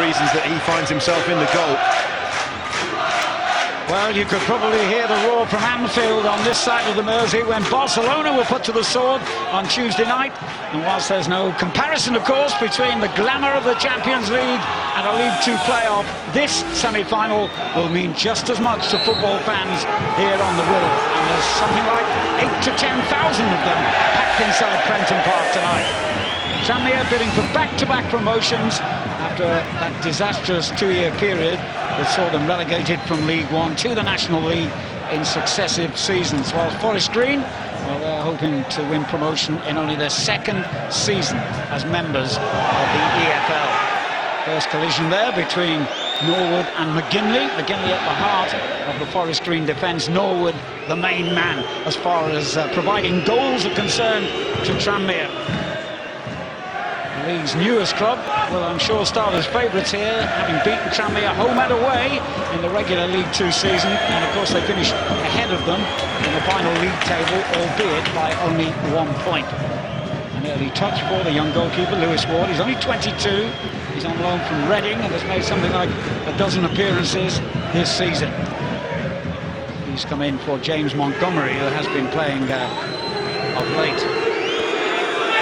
reasons that he finds himself in the goal. Well, you could probably hear the roar from Anfield on this side of the Mersey when Barcelona were put to the sword on Tuesday night. And whilst there's no comparison, of course, between the glamour of the Champions League and a League Two playoff, this semi-final will mean just as much to football fans here on the Wirral. And there's something like 8,000 to 10,000 of them packed inside Prenton Park tonight. Tranmere bidding for back-to-back promotions after that disastrous two-year period that saw them relegated from League One to the National League in successive seasons, while Forest Green, well, they're hoping to win promotion in only their second season as members of the EFL. First collision there between Norwood and McGinley. McGinley at the heart of the Forest Green defence, Norwood the main man as far as providing goals are concerned to Tranmere. The league's newest club will, I'm sure, start as favourites here, having beaten Tranmere home and away in the regular League Two season, and of course they finished ahead of them in the final league table, albeit by only 1 point. An early touch for the young goalkeeper, Lewis Ward. He's only 22, he's on loan from Reading and has made something like a dozen appearances this season. He's come in for James Montgomery, who has been playing of late.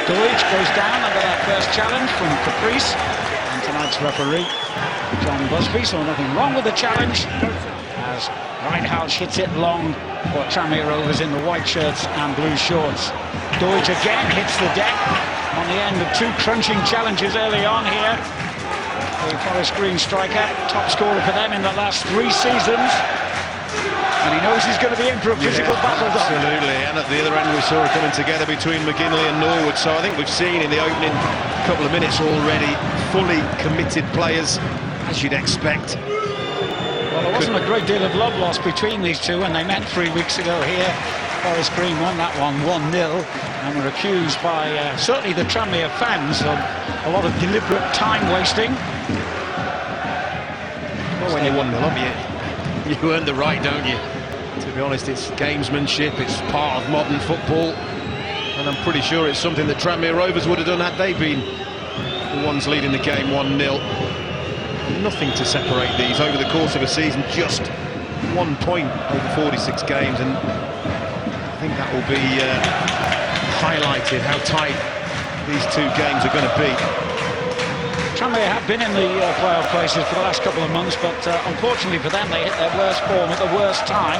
Deutsch goes down under that first challenge from Caprice, and tonight's referee, John Busby, saw nothing wrong with the challenge as Reinhausch hits it long for Tranmere Rovers in the white shirts and blue shorts. Deutsch again hits the deck on the end of two crunching challenges early on here. The Forest Green striker, top scorer for them in the last 3 seasons. And he knows he's going to be in for a physical battle. Absolutely, and at the other end we saw it coming together between McGinley and Norwood, so I think we've seen in the opening couple of minutes already fully committed players, as you'd expect. Well, there wasn't a great deal of love lost between these two when they met 3 weeks ago here. Forest Green won that one 1-0 and were accused by certainly the Tranmere fans of a lot of deliberate time wasting. Well, when you 1-0 up, you earn the right, don't you? To be honest, it's gamesmanship, it's part of modern football, and I'm pretty sure it's something that Tranmere Rovers would have done had they been the ones leading the game 1-0. Nothing to separate these over the course of a season, just 1 point over 46 games, and I think that will be highlighted how tight these two games are going to be. Tranmere have been in the playoff places for the last couple of months, but unfortunately for them, they hit their worst form at the worst time.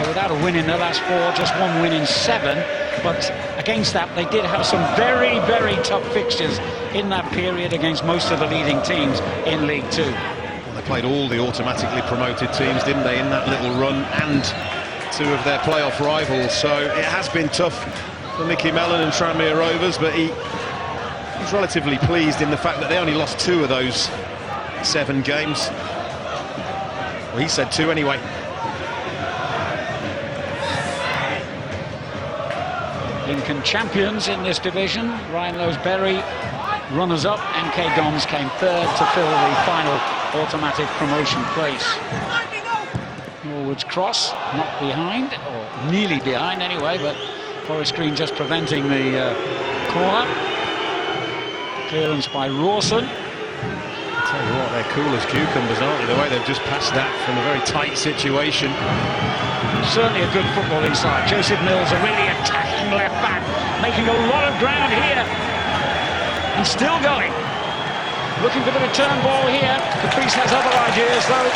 Without a win in their last 4, just 1 win in 7. But against that, they did have some very, very tough fixtures in that period against most of the leading teams in League Two. Well, they played all the automatically promoted teams, didn't they, in that little run, and 2 of their playoff rivals. So it has been tough for Mickey Mellon and Tranmere Rovers, but he's relatively pleased in the fact that they only lost 2 of those 7 games. Well, he said 2 anyway. Lincoln champions in this division. Ryan Lowes-Berry runners-up. MK Dons came 3rd to fill the final automatic promotion place. Norwood's cross, not behind, or nearly behind anyway, but Forest Green just preventing the corner. Clearance by Rawson. Tell you what, they're cool as cucumbers, aren't they? The way they've just passed that from a very tight situation. Certainly a good footballing side. Joseph Mills, a really attacking left back, making a lot of ground here. And still going. Looking for the return ball here. Caprice has other ideas, though.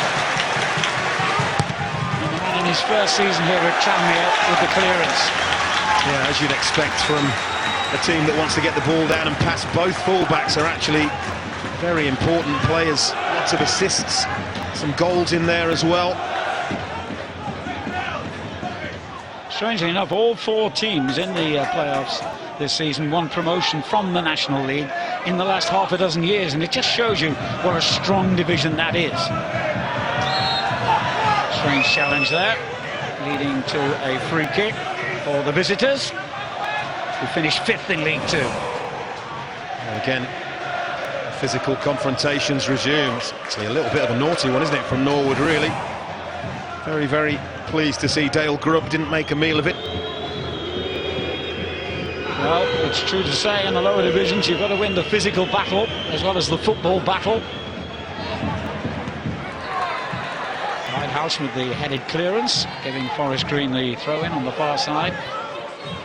And the man in his first season here at Tranmere with the clearance. Yeah, as you'd expect from a team that wants to get the ball down and pass. Both fullbacks are actually very important players. Lots of assists, some goals in there as well. Strangely enough, all 4 teams in the playoffs this season won promotion from the National League in the last half a dozen years, and it just shows you what a strong division that is. Strange challenge there, leading to a free kick for the visitors, who finished 5th in League Two. And again, physical confrontations resume. It's actually a little bit of a naughty one, isn't it, from Norwood, really. Very, very pleased to see Dale Grubb didn't make a meal of it. Well, it's true to say in the lower divisions you've got to win the physical battle as well as the football battle. House with the headed clearance, giving Forest Green the throw-in on the far side.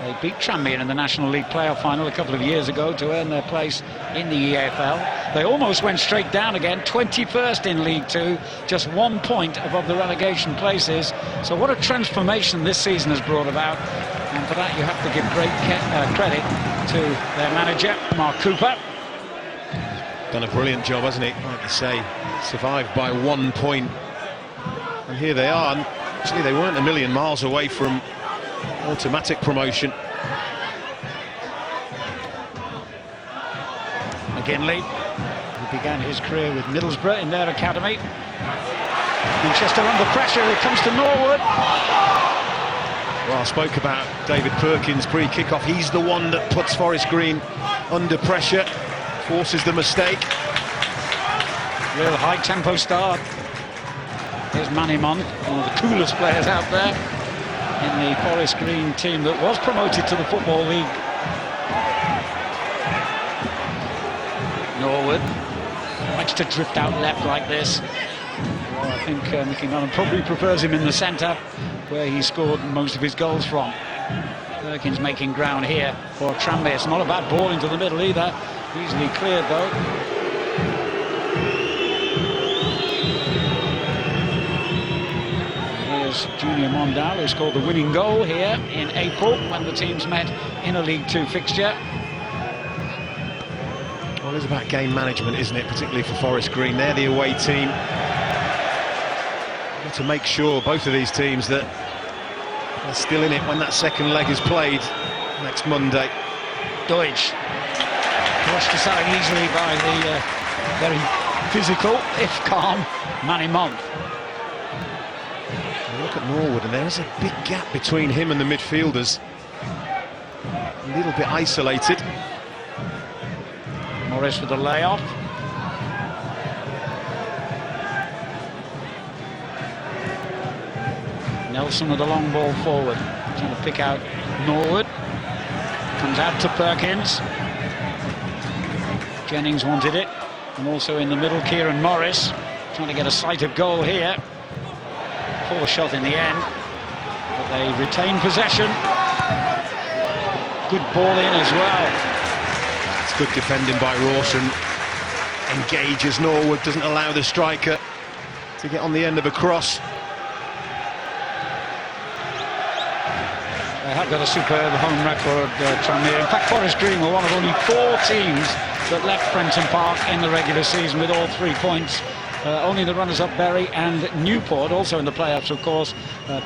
They beat Tranmere in the National League playoff final a couple of years ago to earn their place in the EFL. They almost went straight down again, 21st in League Two, just 1 point above the relegation places. So what a transformation this season has brought about, and for that you have to give great credit to their manager, Mark Cooper. Done a brilliant job, hasn't he? Like you say, survived by 1 point. And here they are. And actually, they weren't a million miles away from automatic promotion. McGinley, who began his career with Middlesbrough in their academy. Manchester under pressure. It comes to Norwood. Well, I spoke about David Perkins pre-kickoff. He's the one that puts Forest Green under pressure, forces the mistake. Real high-tempo start. Here's Manimon, one of the coolest players out there in the Forest Green team that was promoted to the Football League. Norwood likes to drift out left like this. Well, I think Mickey Mullen probably prefers him in the centre, where he scored most of his goals from. Perkins making ground here for Tranmere. It's not a bad ball into the middle either. Easily cleared though. Junior Mondal, who scored the winning goal here in April when the teams met in a League Two fixture. Well, it's about game management, isn't it? Particularly for Forest Green. They're the away team. Got to make sure, both of these teams, that they're still in it when that second leg is played next Monday. Deutsch brushed aside easily by the very physical, if calm, Manimon. Look at Norwood, and there is a big gap between him and the midfielders. A little bit isolated. Morris with the layoff. Nelson with the long ball forward, trying to pick out Norwood. Comes out to Perkins. Jennings wanted it, and also in the middle, Kieran Morris trying to get a sight of goal here. Poor shot in the end, but they retain possession. Good ball in as well. It's good defending by Rawson. Engages Norwood, doesn't allow the striker to get on the end of a cross. They have got a superb home record, Tranmere. In fact, Forest Green were one of only 4 teams that left Prenton Park in the regular season with all 3 points. Only the runners-up Bury and Newport, also in the playoffs, of course,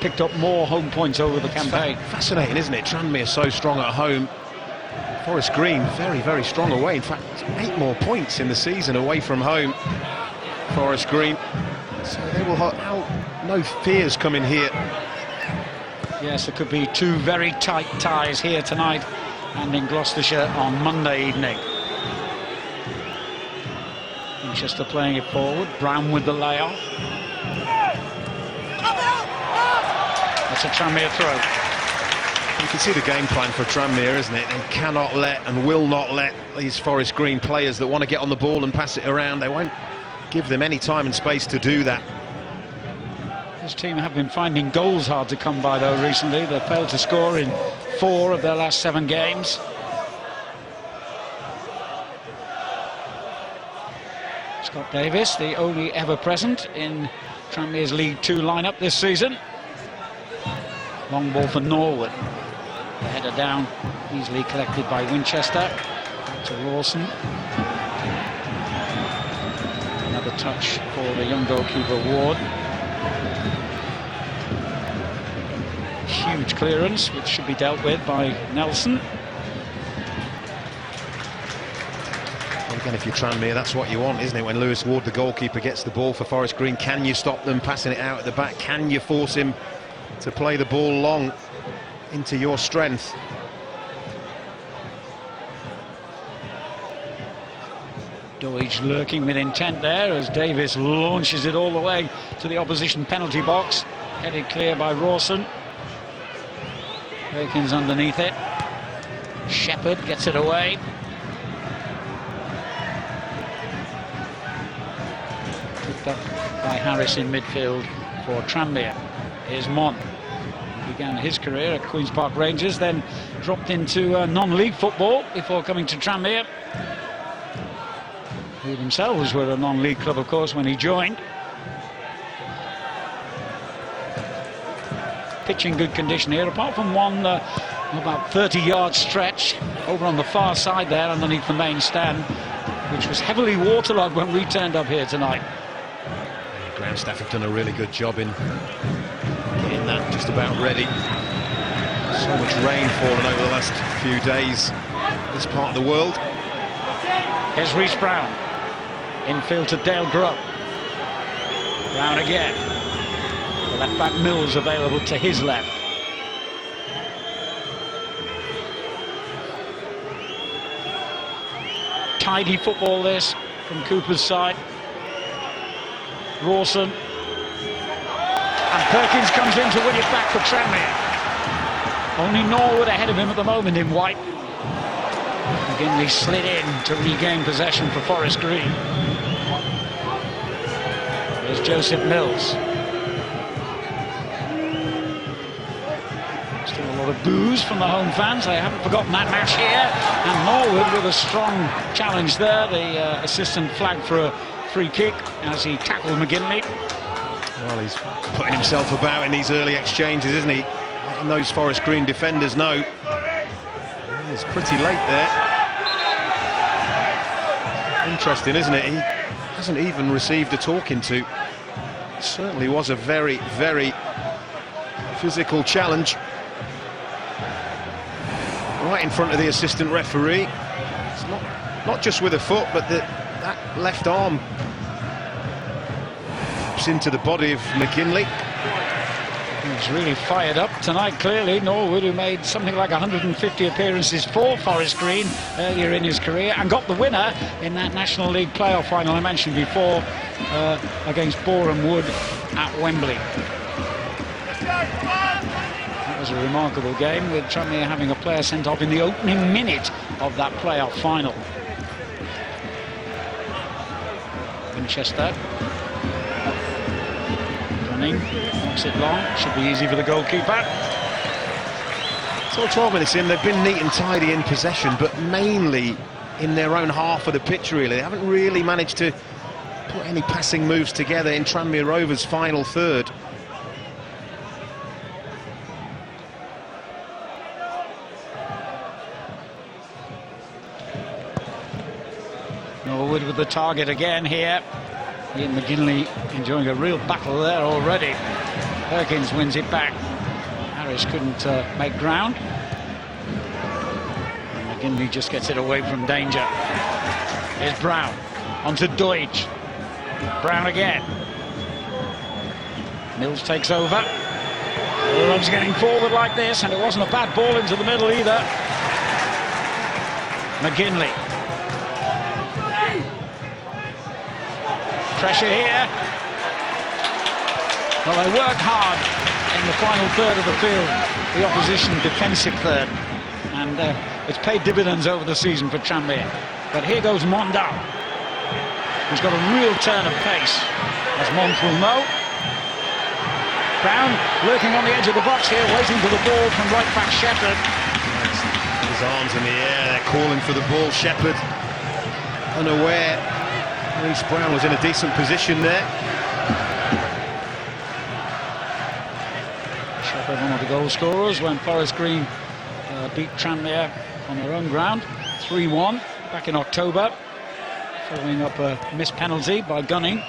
picked up more home points over the campaign. Fascinating, isn't it? Tranmere so strong at home. Forest Green very, very strong away. In fact, 8 more points in the season away from home. Forest Green. So they will have no fears coming here. Yes, there could be 2 very tight ties here tonight and in Gloucestershire on Monday evening. Winchester playing it forward, Brown with the layoff. That's a Tranmere throw. You can see the game plan for Tranmere, isn't it? They cannot let and will not let these Forest Green players that want to get on the ball and pass it around, they won't give them any time and space to do that. This team have been finding goals hard to come by though recently. They've failed to score in 4 of their last 7 games. Scott Davis, the only ever present in Tranmere's League Two lineup this season. Long ball for Norwood. The header down, easily collected by Winchester. To Rawson. Another touch for the young goalkeeper Ward. Huge clearance, which should be dealt with by Nelson. Well, again, if you're Tranmere, that's what you want, isn't it? When Lewis Ward, the goalkeeper, gets the ball for Forest Green, can you stop them passing it out at the back? Can you force him to play the ball long into your strength? Deutsch lurking with intent there as Davis launches it all the way to the opposition penalty box. Headed clear by Rawson. Perkins underneath it. Shepherd gets it away. picked up by Harris in midfield for Tranmere. Here's Mon. He began his career at Queen's Park Rangers, then dropped into non-league football before coming to Tranmere, who themselves were a non-league club, of course, when he joined. Pitch in good condition here, apart from one about 30-yard stretch over on the far side there underneath the main stand, which was heavily waterlogged when we turned up here tonight. The ground staff have done a really good job in getting that just about ready. So much rain fallen over the last few days in this part of the world. Here's Rhys Brown. Infield to Dale Grubb. Brown again. The left back Mills available to his left. Tidy football this from Cooper's side. Rawson. And Perkins comes in to win it back for Tranmere. Only Norwood ahead of him at the moment in white. McGinley slid in to regain possession for Forest Green. There's Joseph Mills. Still a lot of boos from the home fans. They haven't forgotten that match here. And Norwood with a strong challenge there. The assistant flagged for a free kick as he tackled McGinley. Well, he's putting himself about in these early exchanges, isn't he? And those Forest Green defenders know. It's pretty late there. Interesting, isn't it? He hasn't even received a talking to. It certainly was a very, very physical challenge. Right in front of the assistant referee. It's not just with a foot, but that left arm pops into the body of McGinley. He's really fired up tonight, clearly. Norwood, who made something like 150 appearances for Forest Green earlier in his career and got the winner in that National League playoff final I mentioned before against Boreham Wood at Wembley. That was a remarkable game, with Tranmere having a player sent off in the opening minute of that playoff final. Winchester. Knocks it long, should be easy for the goalkeeper. So 12 minutes in, they've been neat and tidy in possession, but mainly in their own half of the pitch, really. They haven't really managed to put any passing moves together in Tranmere Rovers' final third. Norwood with the target again here. Ian McGinley enjoying a real battle there already. Perkins wins it back. Harris couldn't make ground. And McGinley just gets it away from danger. Here's Brown. Onto Deutsch. Brown again. Mills takes over. Loves getting forward like this, and it wasn't a bad ball into the middle either. McGinley. Pressure here. Well, they work hard in the final third of the field, the opposition defensive third, and it's paid dividends over the season for Tranmere. But here goes Mondal, who's got a real turn of pace, as Mont will know. Brown lurking on the edge of the box here, waiting for the ball from right back Shepherd. His arms in the air, they're calling for the ball. Shepherd unaware. Rhys Brown was in a decent position there. Shepherd, one of the goal scorers when Forest Green beat Tranmere on their own ground 3-1 back in October, following up a missed penalty by Gunning.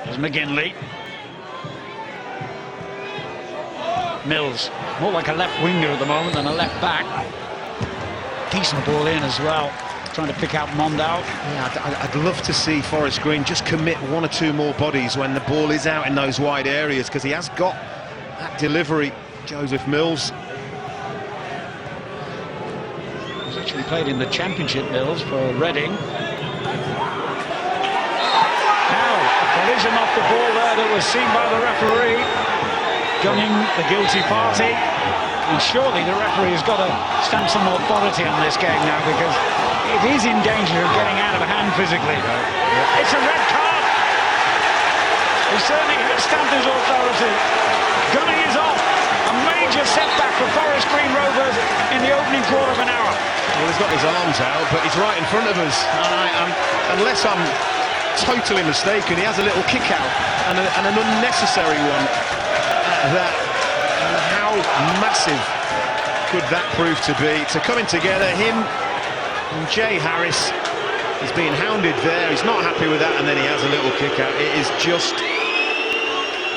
There's McGinley. Mills, more like a left winger at the moment than a left back. Decent ball in as well, trying to pick out Mondal. Yeah, I'd love to see Forest Green just commit one or two more bodies when the ball is out in those wide areas, because he has got that delivery, Joseph Mills. He's actually played in the Championship, Mills, for Reading. Now, a collision off the ball there that was seen by the referee. Gunning the guilty party. And surely the referee has got to stamp some authority on this game now, because it is in danger of getting out of hand physically. It's a red card. He certainly has stamped his authority. Gunning is off. A major setback for Forest Green Rovers in the opening quarter of an hour. Well, he's got his arms out, but he's right in front of us. And unless I'm totally mistaken, he has a little kick out, and an unnecessary one at that. And how massive could that prove to be? To coming together, him and Jay Harris is being hounded there. He's not happy with that, and then he has a little kick out. It is just,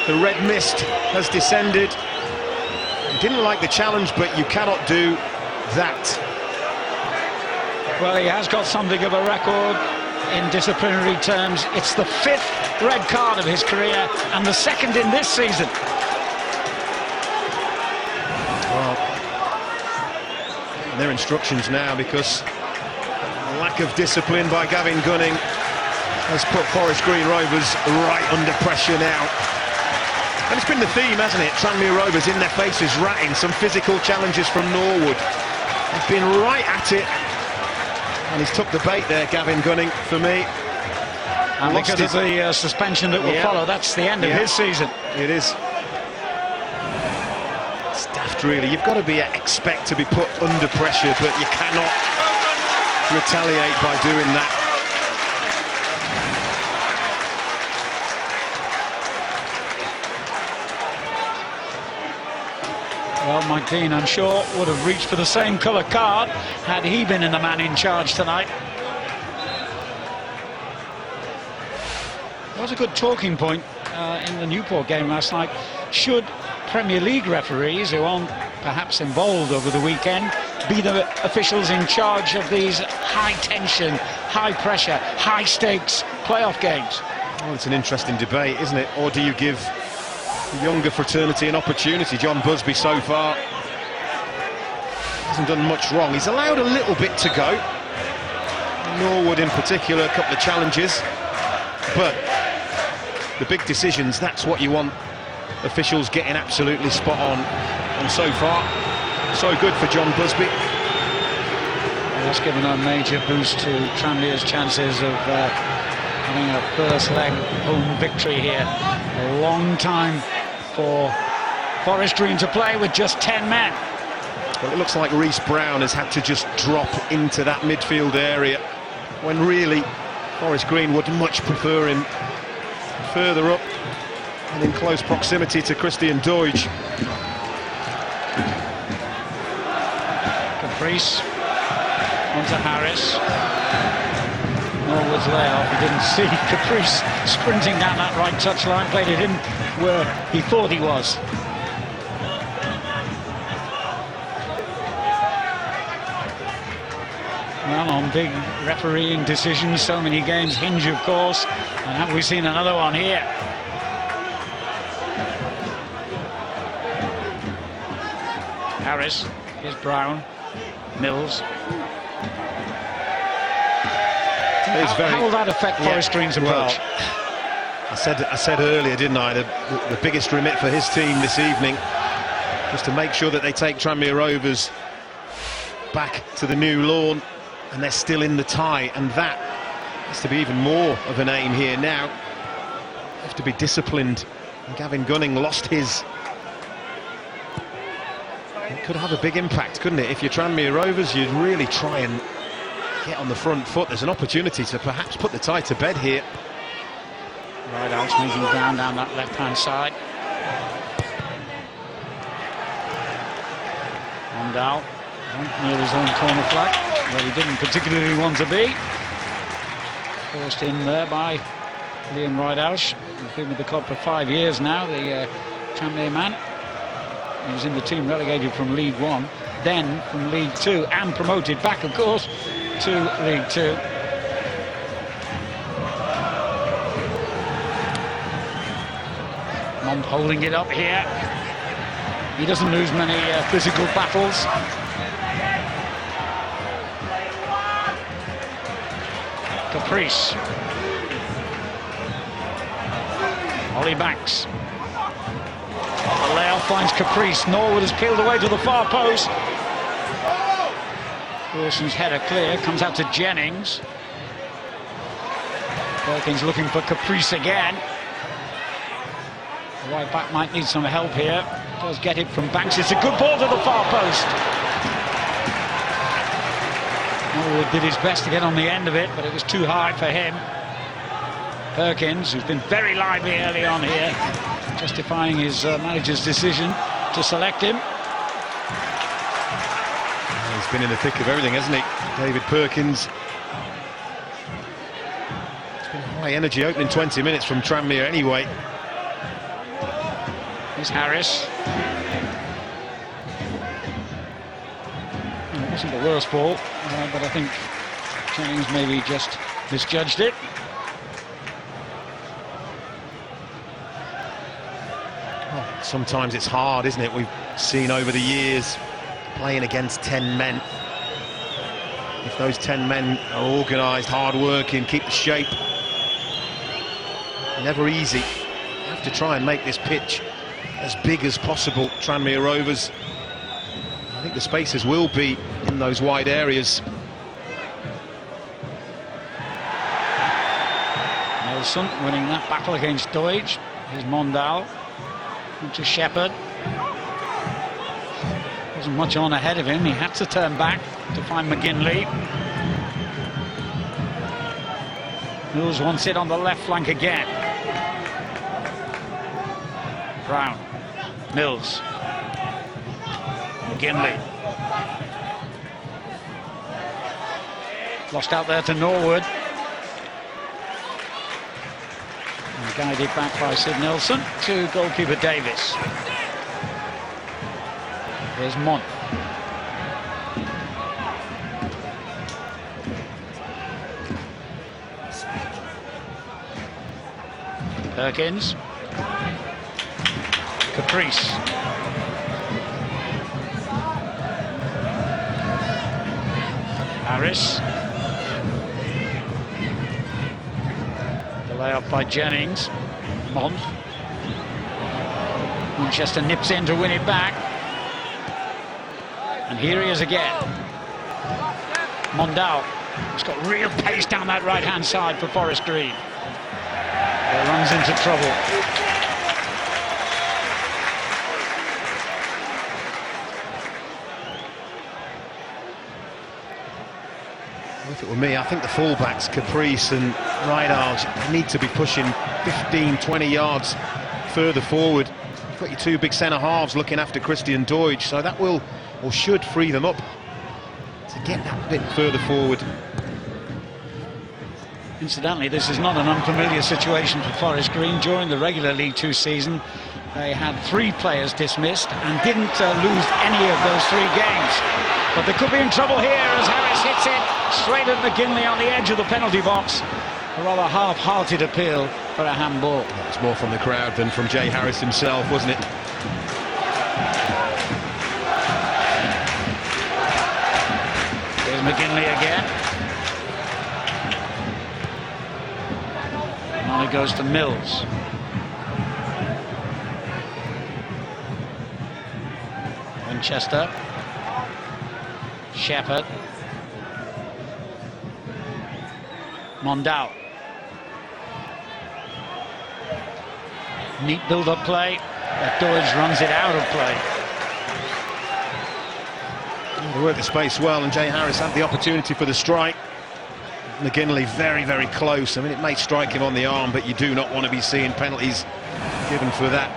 the red mist has descended. He didn't like the challenge, but you cannot do that. Well, he has got something of a record in disciplinary terms. It's the 5th red card of his career and the 2nd in this season. Well, their instructions now, because lack of discipline by Gavin Gunning has put Forest Green Rovers right under pressure now. And it's been the theme, hasn't it? Tranmere Rovers in their faces, ratting some physical challenges from Norwood. They've been right at it. And he's took the bait there, Gavin Gunning, for me. And because of the suspension that will follow, that's the end of his season. It is. It's daft, really. You've got to expect to be put under pressure, but you cannot retaliate by doing that. Well, Mike Dean, I'm sure, would have reached for the same colour card had he been in the man in charge tonight. That was a good talking point in the Newport game last night. Should Premier League referees, who aren't perhaps involved over the weekend, be the officials in charge of these high-tension, high-pressure, high-stakes playoff games? Well, it's an interesting debate, isn't it? Or do you give the younger fraternity an opportunity? John Busby so far hasn't done much wrong. He's allowed a little bit to go. Norwood in particular, a couple of challenges. But the big decisions, that's what you want officials getting absolutely spot on. And so far, so good for John Busby. And that's given a major boost to Tranmere's chances of having a first leg home victory here. A long time for Forest Green to play with just 10 men. Well, it looks like Reece Brown has had to just drop into that midfield area, when really Forest Green would much prefer him further up and in close proximity to Christian Doige. Caprice onto Harris. Norwood's layoff. He didn't see Caprice sprinting down that right touchline, played it in where he thought he was. Well, on big refereeing decisions, so many games hinge, of course, and have we seen another one here? Harris, here's Brown, Mills. How will that affect Forest Green's approach? Well, I said earlier, didn't I, the biggest remit for his team this evening was to make sure that they take Tranmere Rovers back to the new lawn, and they're still in the tie, and that has to be even more of an aim here now. They have to be disciplined, and Gavin Gunning lost his. It could have a big impact, couldn't it? If you're Tranmere Rovers, you'd really try and get on the front foot. There's an opportunity to perhaps put the tie to bed here. Ridehouse moving down that left-hand side. Ondal near his own corner flag, where he didn't particularly want to be. Forced in there by Liam Ridehouse. He's been with the club for 5 years now, the Tranmere man. He was in the team relegated from League One, then from League Two, and promoted back, of course, to League Two. Mond holding it up here. He doesn't lose many physical battles. Caprice. Ollie Banks. The layoff finds Caprice. Norwood is peeled away to the far post. Wilson's header clear, comes out to Jennings. Perkins looking for Caprice again. The right back might need some help here. Does get it from Banks. It's a good ball to the far post. Norwood did his best to get on the end of it, but it was too high for him. Perkins, who's been very lively early on here, justifying his manager's decision to select him. He's been in the thick of everything, hasn't he, David Perkins? It's been high energy opening 20 minutes from Tranmere anyway. Here's Harris. It wasn't the worst ball, but I think Jennings maybe just misjudged it. Sometimes it's hard, isn't it? We've seen over the years playing against 10 men. If those 10 men are organised, hard-working, keep the shape, never easy. You have to try and make this pitch as big as possible. Tranmere Rovers, I think the spaces will be in those wide areas. Nelson winning that battle against Doidge. Here's Mondal. To Shepherd. Wasn't much on ahead of him. He had to turn back to find McGinley. Mills wants it on the left flank again. Brown. Mills. McGinley. Lost out there to Norwood. Guided back by Sid Nelson to goalkeeper Davis. There's Mont. Perkins. Caprice. Harris. Lay-up by Jennings. Mont. Winchester nips in to win it back. And here he is again. Mondal. He's got real pace down that right-hand side for Forest Green. Runs into trouble. If it were me, I think the fullbacks, Caprice and Rydal, need to be pushing 15, 20 yards further forward. You've got your two big centre-halves looking after Christian Doidge, so that will, or should, free them up to get that bit further forward. Incidentally, this is not an unfamiliar situation for Forest Green. During the regular League Two season, they had 3 players dismissed and didn't lose any of those 3 games. But they could be in trouble here as Harris hits it straight at McGinley on the edge of the penalty box. A rather half-hearted appeal for a handball. It was more from the crowd than from Jay Harris himself, wasn't it? Here's McGinley again. On it goes to Mills. Winchester. Shepherd. Mondal. Neat build-up play, but Doidge runs it out of play. They worked the space well, and Jay Harris had the opportunity for the strike. McGinley very, very close. I mean, it may strike him on the arm, but you do not want to be seeing penalties given for that.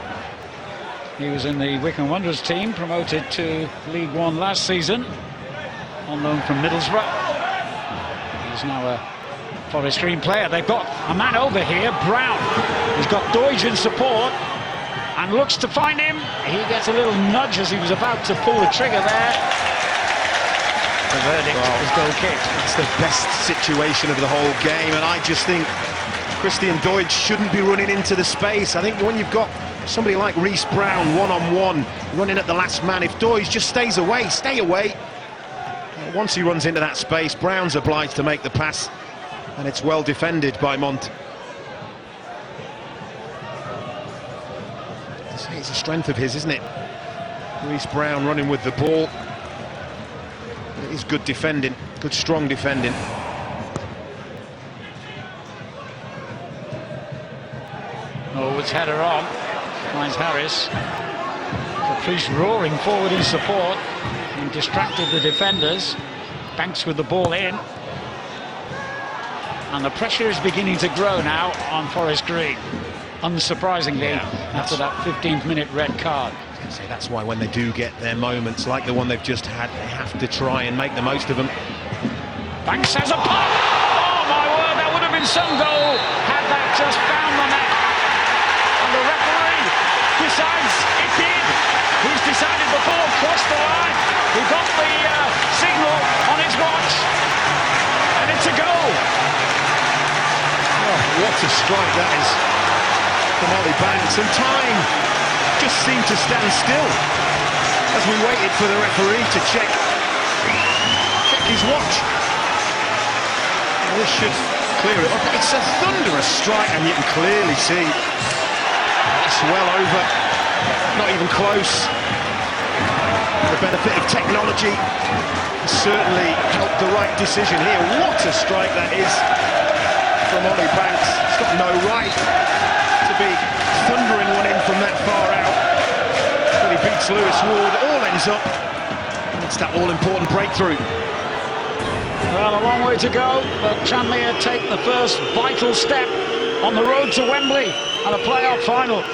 He was in the Wycombe Wanderers team, promoted to League One last season, on loan from Middlesbrough. He's now a Forest Green player. They've got a man over here, Brown. He's got Doidge in support and looks to find him. He gets a little nudge as he was about to pull the trigger there. The verdict is goal kick. It's the best situation of the whole game, and I just think Christian Doidge shouldn't be running into the space. I think when you've got somebody like Reece Brown one-on-one running at the last man, if Doidge just stays away, stay away. Once he runs into that space, Brown's obliged to make the pass, and it's well defended by Mont. It's a strength of his, isn't it? Reece Brown running with the ball. It is good defending, good strong defending. Oh, it's header on. Finds Harris. Caprice roaring forward in support and distracted the defenders. Banks with the ball in. And the pressure is beginning to grow now on Forest Green. Unsurprisingly, after that 15th minute red card. I was gonna say, that's why when they do get their moments like the one they've just had, they have to try and make the most of them. Banks has a pop! Oh my word, that would have been some goal had that just found the net. And the referee decides it did. He's decided the ball crossed the line. He got the signal on his watch. And it's a goal. Oh, what a strike that is from Ollie Banks. And time just seemed to stand still as we waited for the referee to check his watch. This should clear it up. It's a thunderous strike, and you can clearly see it's well over, not even close. The benefit of technology has certainly helped the right decision here. What a strike that is from Ollie Banks. He's got no right to be thundering one in from that far out. But he beats Lewis Ward, all ends up. It's that all-important breakthrough. Well, a long way to go, but Tranmere take the first vital step on the road to Wembley and a playoff final.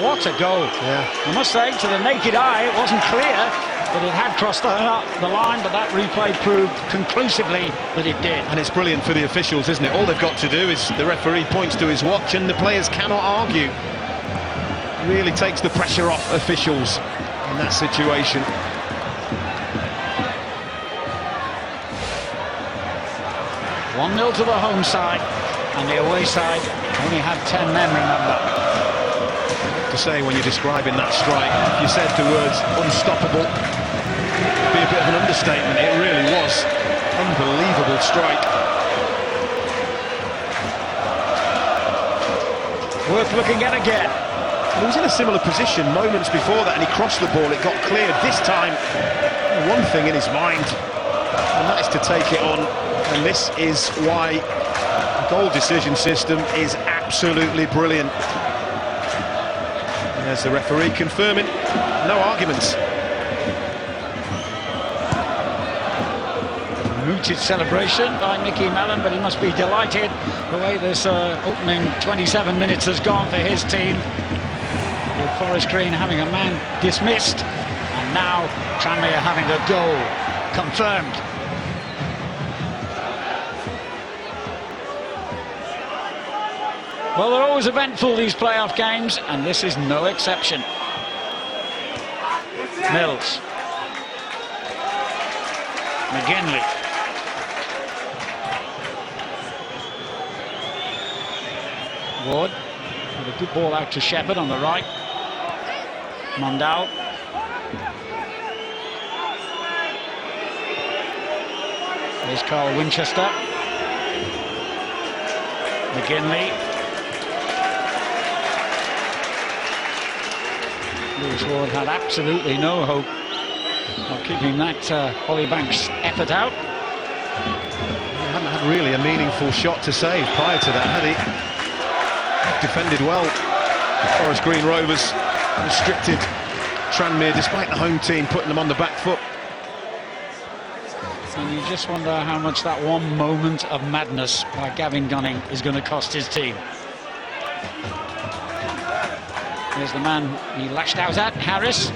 What a goal. Yeah. I must say, to the naked eye, it wasn't clear that it had crossed the line, but that replay proved conclusively that it did. And it's brilliant for the officials, isn't it? All they've got to do is the referee points to his watch and the players cannot argue. Really takes the pressure off officials in that situation. 1-0 to the home side, and the away side only had 10 men, remember. To say when you're describing that strike, if you said the words unstoppable, it'd be a bit of an understatement. It really was unbelievable strike. Worth looking at again. He was in a similar position moments before that, and he crossed the ball. It got cleared this time. One thing in his mind, and that is to take it on. And this is why the goal decision system is absolutely brilliant. And there's the referee confirming, no arguments. Mooted celebration by Mickey Mellon, but he must be delighted the way this opening 27 minutes has gone for his team. With Forest Green having a man dismissed, and now Tranmere having a goal confirmed. Well, they're always eventful, these playoff games, and this is no exception. Mills. McGinley. Ward with a good ball out to Shepherd on the right. Mondal. There's Carl Winchester. McGinley. Lewis Ward had absolutely no hope of keeping that Ollie Banks effort out. He hadn't had really a meaningful shot to save prior to that, had he? Defended well. Forest Green Rovers restricted Tranmere despite the home team putting them on the back foot. And you just wonder how much that one moment of madness by Gavin Gunning is going to cost his team. There's the man he lashed out at, Harris.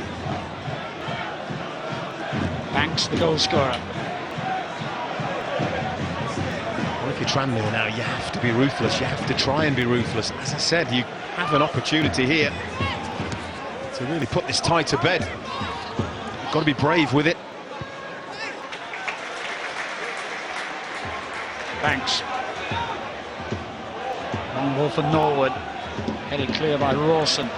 Banks, the goal scorer. Well, if you're Tranmere now, you have to be ruthless. You have to try and be ruthless. As I said, you have an opportunity here to really put this tie to bed. You've got to be brave with it. Banks. Long ball for Norwood. Headed clear by Rawson.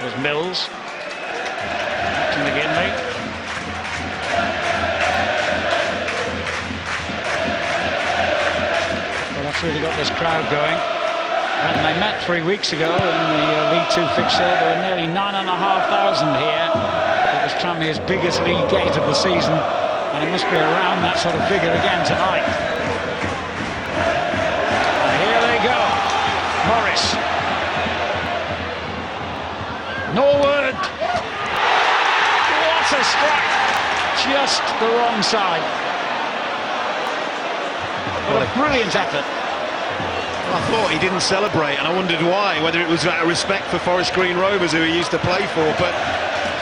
There's Mills. To McGinley. Well, That's really got this crowd going. When they met 3 weeks ago in the League Two fixture, there were nearly 9,500 here. It was Tranmere's biggest league gate of the season, and it must be around that sort of figure again tonight. And here they go. Morris. Norwood. What a strike. Just the wrong side. What a brilliant effort. I thought he didn't celebrate, and I wondered why, whether it was out of respect for Forest Green Rovers, who he used to play for, but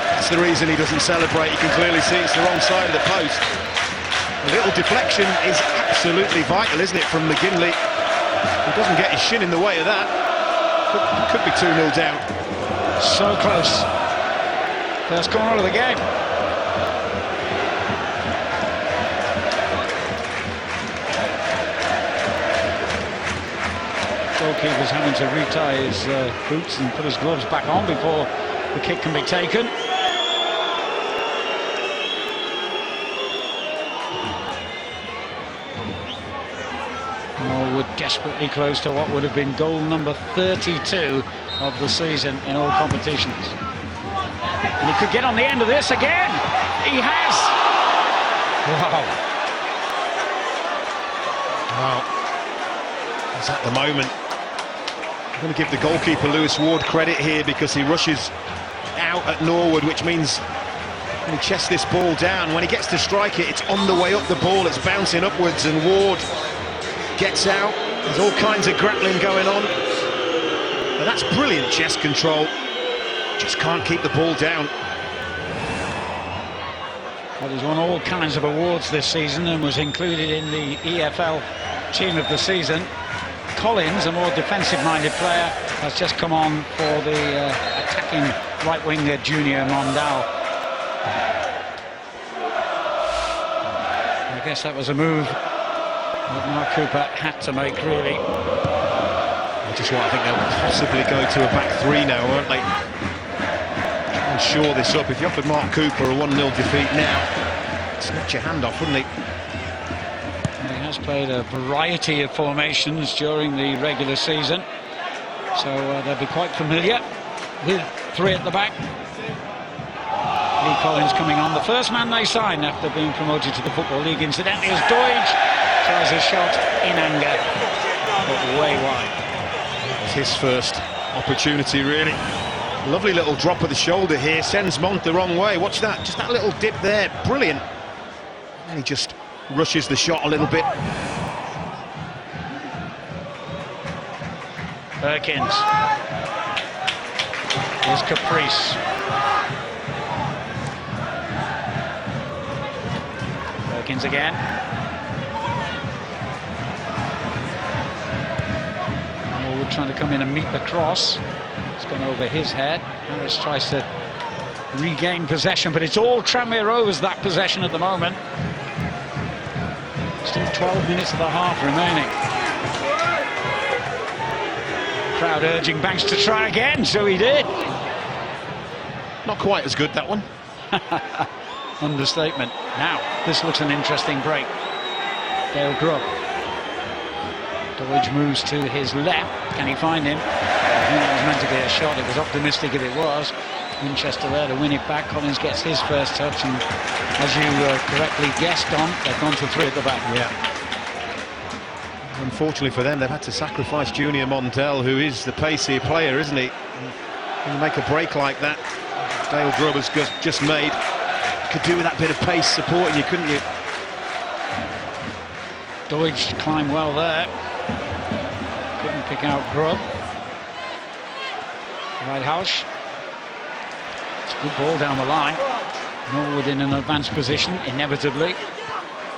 that's the reason he doesn't celebrate. You can clearly see it's the wrong side of the post. A little deflection is absolutely vital, isn't it, from McGinley? He doesn't get his shin in the way of that. Could be 2-0 down. So close. First corner of the game. Goalkeeper's having to retie his boots and put his gloves back on before the kick can be taken. Norwood desperately close to what would have been goal number 32 of the season in all competitions. And he could get on the end of this again. He has. Wow. Wow. It's at the moment. I'm going to give the goalkeeper Lewis Ward credit here, because he rushes out at Norwood, which means when he chests this ball down, when he gets to strike it, it's on the way up the ball, it's bouncing upwards, and Ward gets out. There's all kinds of grappling going on, but that's brilliant chest control. Just can't keep the ball down. Well, he's won all kinds of awards this season and was included in the EFL Team of the Season. Collins, a more defensive-minded player, has just come on for the attacking right-winger Junior Mondal. I guess that was a move that Mark Cooper had to make, really. Just what I think they'll possibly go to a back three now, won't they? Try and shore this up. If you offered Mark Cooper a 1-0 defeat now, snatch your hand off, wouldn't he? He has played a variety of formations during the regular season, so they'll be quite familiar with three at the back. Lee Collins coming on, the first man they signed after being promoted to the Football League, incidentally, as Doidge tries a shot in anger, but way wide. It's his first opportunity, really. Lovely little drop of the shoulder here, sends Mont the wrong way. Watch that, just that little dip there, brilliant. And he just rushes the shot a little bit. Perkins. Here's Caprice. Perkins again. Norwood trying to come in and meet the cross. It's gone over his head. Harris tries to regain possession, but it's all Tranmere Rovers, that possession at the moment. Still 12 minutes of the half remaining. Crowd urging Banks to try again, so he did. Not quite as good, that one. Understatement. Now, this looks an interesting break. Dale Grubb. Doidge moves to his left. Can he find him? I think that was meant to be a shot. It was optimistic if it was. Winchester there to win it back. Collins gets his first touch, and as you correctly guessed on, they've gone to three at the back. Yeah. Unfortunately for them, they've had to sacrifice Junior Mondale, who is the pacey player, isn't he? When you make a break like that, Dale Grubb has just made, could do with that bit of pace supporting you, couldn't you? Doidge climbed well there. Couldn't pick out Grubb. Whitehouse. It's a good ball down the line. Norwood in an advanced position, inevitably.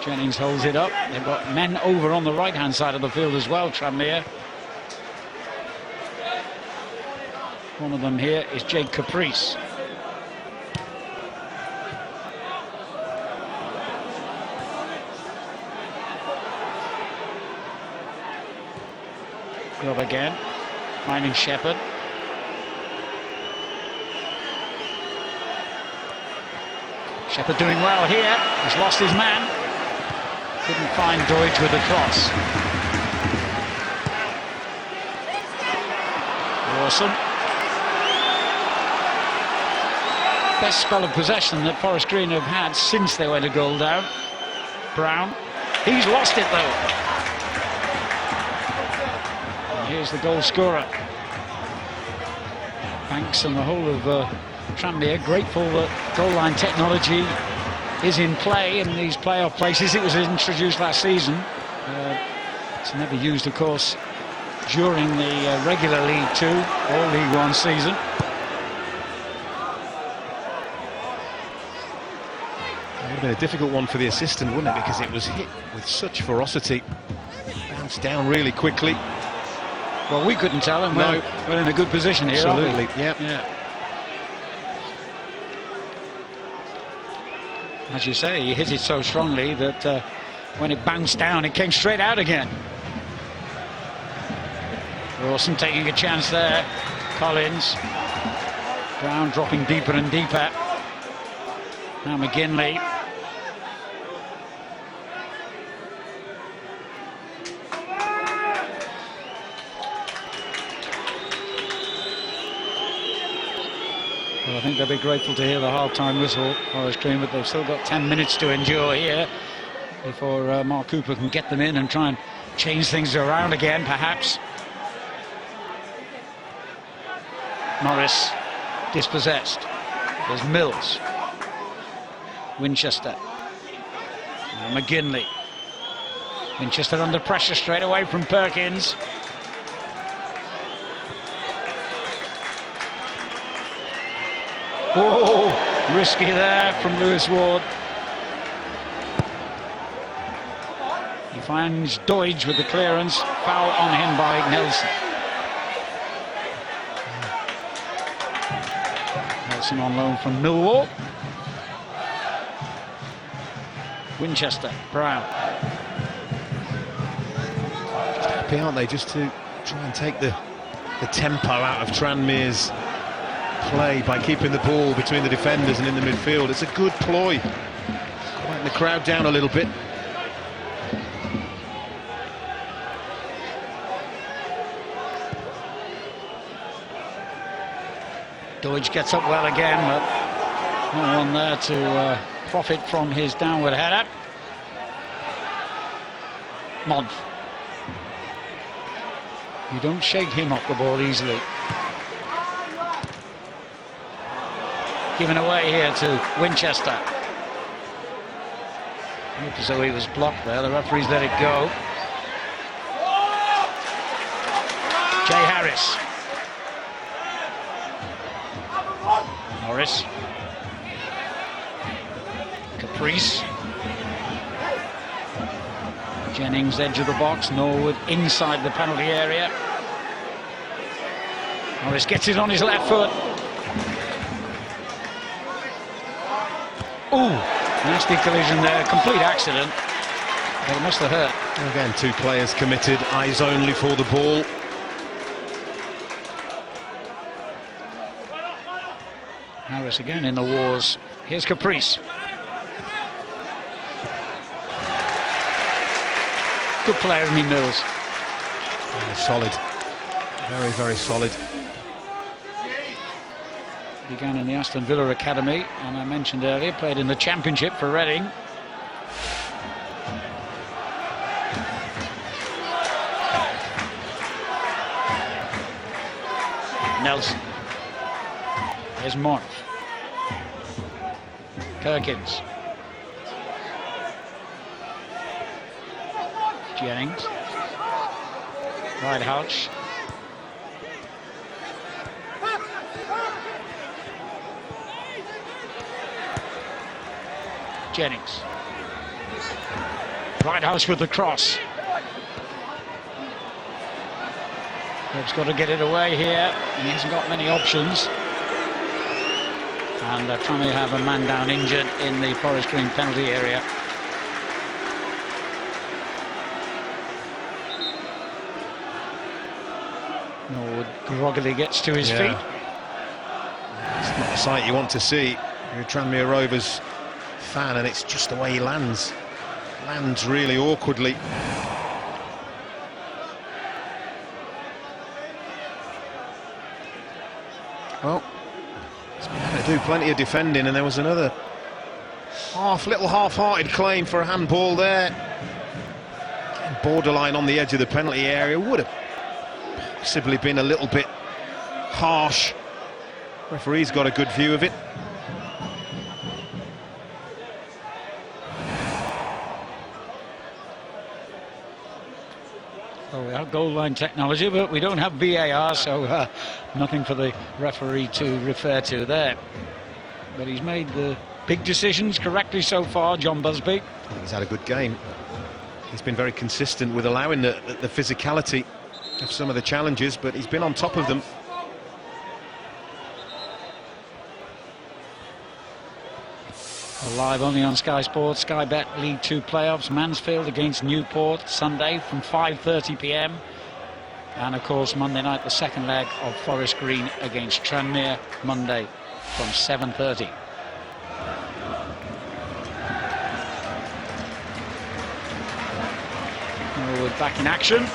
Jennings holds it up. They've got men over on the right-hand side of the field as well, Tranmere. One of them here is Jake Caprice. Grubb again, finding Shepherd. Shepherd doing well here. He's lost his man. Couldn't find Doidge with the cross. Rawson. Best spell of possession that Forest Green have had since they went a goal down. Brown. He's lost it though. And here's the goal scorer. Banks and the whole of Tranmere grateful that goal line technology is in play in these playoff places. It was introduced last season. It's never used, of course, during the regular League 2 or League 1 season. It would have been a difficult one for the assistant, wouldn't it? Because it was hit with such ferocity. Bounced down really quickly. Well, we couldn't tell, and we're in a good position here. Absolutely, yeah. As you say, he hit it so strongly that when it bounced down, it came straight out again. Rawson taking a chance there. Collins. Brown dropping deeper and deeper. Now McGinley. Well, I think they'll be grateful to hear the half-time whistle, Forest Green, but they've still got 10 minutes to enjoy here before Mark Cooper can get them in and try and change things around again, perhaps. Morris dispossessed. There's Mills. Winchester. Now McGinley. Winchester under pressure straight away from Perkins. Oh, risky there from Lewis Ward. He finds Doidge with the clearance. Foul on him by Nelson. Nelson on loan from Millwall. Winchester, Brown. Just happy, aren't they, just to try and take the tempo out of Tranmere's play by keeping the ball between the defenders and in the midfield. It's a good ploy. Quieten the crowd down a little bit. Doidge gets up well again, but no one there to profit from his downward header. Month. You don't shake him off the ball easily. Given away here to Winchester. Looked as though he was blocked there. The referee's let it go. Jay Harris. Norris. Caprice. Jennings, edge of the box. Norwood inside the penalty area. Norris gets it on his left foot. Ooh, nasty collision there, complete accident. It must have hurt. Again, two players committed, eyes only for the ball. Harris again in the wars. Here's Caprice. Good player, isn't he, Mills? Solid. Very, very solid. Began in the Aston Villa Academy, and I mentioned earlier, played in the Championship for Reading. Nelson. There's Morris. Perkins. Jennings. Right Houch. Jennings. Right House with the cross. He's got to get it away here, and he hasn't got many options. And they're trying to have a man down injured in the Forest Green penalty area. Norwood groggily gets to his feet. It's not a sight you want to see. You're a Tranmere Rovers fan, and it's just the way he lands. Lands really awkwardly. Well, he's been able to do plenty of defending, and there was another little half-hearted claim for a handball there. Borderline on the edge of the penalty area. Would have possibly been a little bit harsh. Referee's got a good view of it. Well, we have goal line technology, but we don't have VAR, so nothing for the referee to refer to there. But he's made the big decisions correctly so far, John Busby. I think he's had a good game. He's been very consistent with allowing the physicality of some of the challenges, but he's been on top of them. Live only on Sky Sports, Sky Bet League 2 playoffs, Mansfield against Newport, Sunday from 5:30 p.m. And of course Monday night the second leg of Forest Green against Tranmere, Monday from 7:30. Norwood back in action.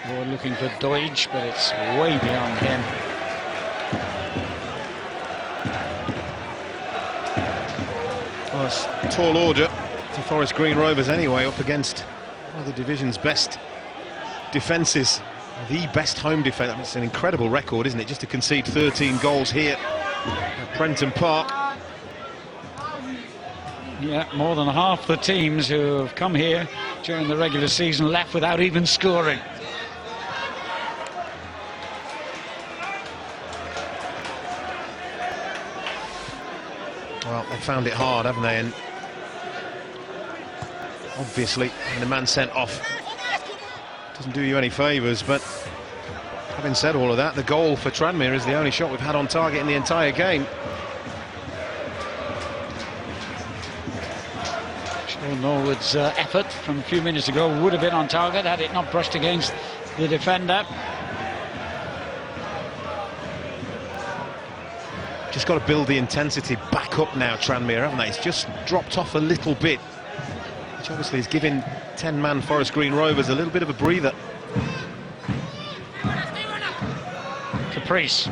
We're looking for Deutsch, but it's way beyond him. Well, it's a tall order for Forest Green Rovers anyway, up against one of the division's best defences. The best home defence. It's an incredible record, isn't it? Just to concede 13 goals here at Prenton Park. Yeah, more than half the teams who have come here during the regular season left without even scoring. Well, they found it hard, haven't they? And obviously, when the man sent off doesn't do you any favours, but having said all of that, the goal for Tranmere is the only shot we've had on target in the entire game. Sean Norwood's effort from a few minutes ago would have been on target had it not brushed against the defender. Just got to build the intensity back up now, Tranmere, haven't they? It's just dropped off a little bit, which obviously is giving 10-man Forest Green Rovers a little bit of a breather. Caprice.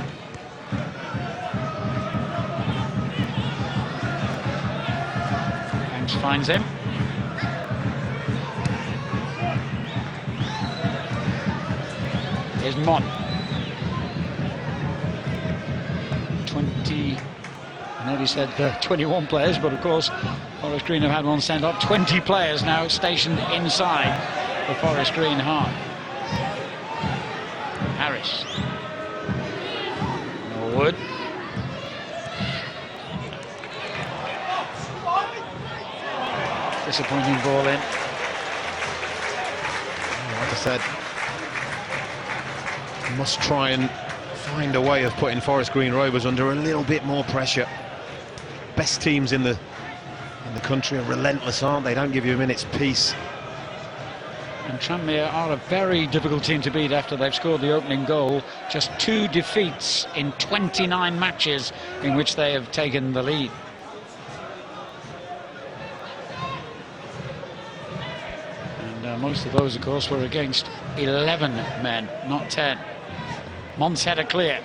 Banks finds him. Here's Mon. 20, I know he said 21 players, but of course Forest Green have had one sent up. 20 players now stationed inside the Forest Green half. Harris. Norwood. Disappointing ball in. Like I said, must try and find a way of putting Forest Green Rovers under a little bit more pressure. Best teams in the country are relentless, aren't they? Don't give you a minute's peace. And Tranmere are a very difficult team to beat after they've scored the opening goal. Just 2 defeats in 29 matches in which they have taken the lead. And most of those, of course, were against 11 men, not 10. Mont's header clear.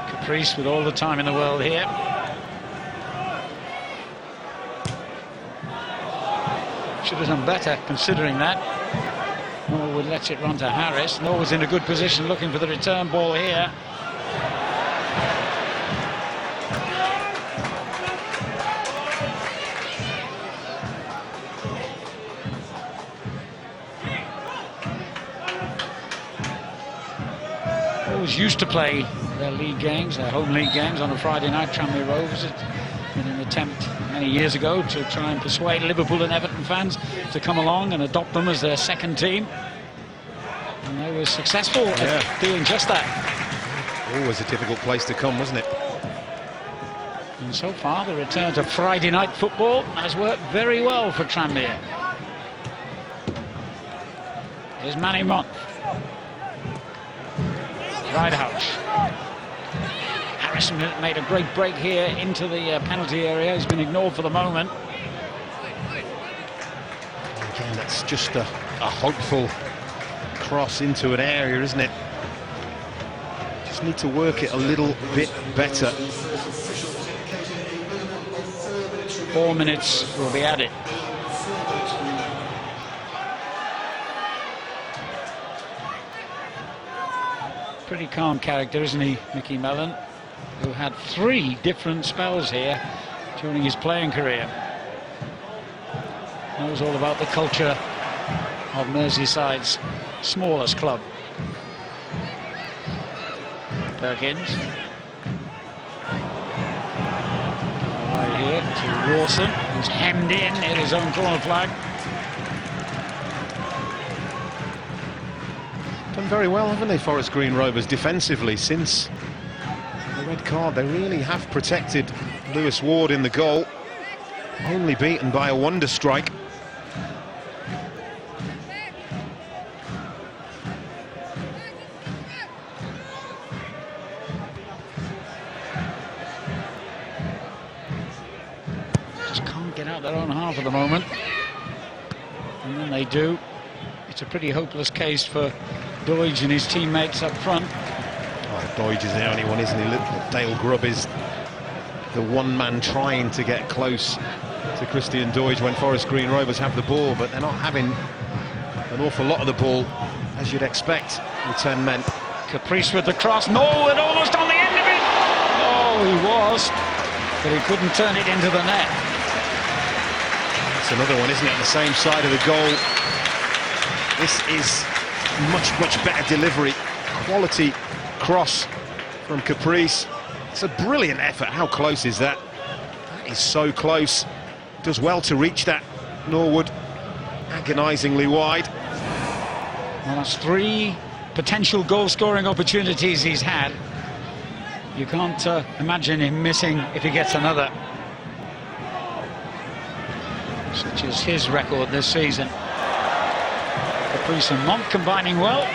Caprice with all the time in the world here. Should have done better considering that. Norwood lets it run to Harris. Norwood's in a good position looking for the return ball here. Always used to play their league games, their home league games on a Friday night. Tranmere Rovers in an attempt many years ago to try and persuade Liverpool and Everton fans to come along and adopt them as their second team. And they were successful at doing just that. Always a difficult place to come, wasn't it? And And so far, the return to Friday night football has worked very well for Tranmere. Here's Manny Mont. Ridehouse. Harrison made a great break here into the penalty area. He's been ignored for the moment. Again, that's just a hopeful cross into an area, isn't it? Just need to work it a little bit better. 4 minutes will be added. Pretty calm character, isn't he, Mickey Mellon, who had 3 different spells here during his playing career. Knows all about the culture of Merseyside's smallest club. Perkins. Right here to Rawson, who's hemmed in his own corner flag. Done very well, haven't they, Forest Green Rovers, defensively since the red card. They really have protected Lewis Ward in the goal. Only beaten by a wonder strike. Just can't get out their own half at the moment. And when they do, it's a pretty hopeless case for Doidge and his teammates up front. Oh, Doidge is the only one, isn't he? Dale Grubb is the one man trying to get close to Christian Doidge when Forest Green Rovers have the ball, but they're not having an awful lot of the ball, as you'd expect with 10 men. Caprice with the cross. Norwood almost on the end of it. Oh, he was, but he couldn't turn it into the net. That's another one, isn't it? On the same side of the goal. This is much better delivery. Quality cross from Caprice. It's a brilliant effort. How close is that? That is so close. Does well to reach that. Norwood agonisingly wide. Well, that's 3 potential goal-scoring opportunities he's had. You can't imagine him missing if he gets another. Such as his record this season. Caprice and Mont combining well.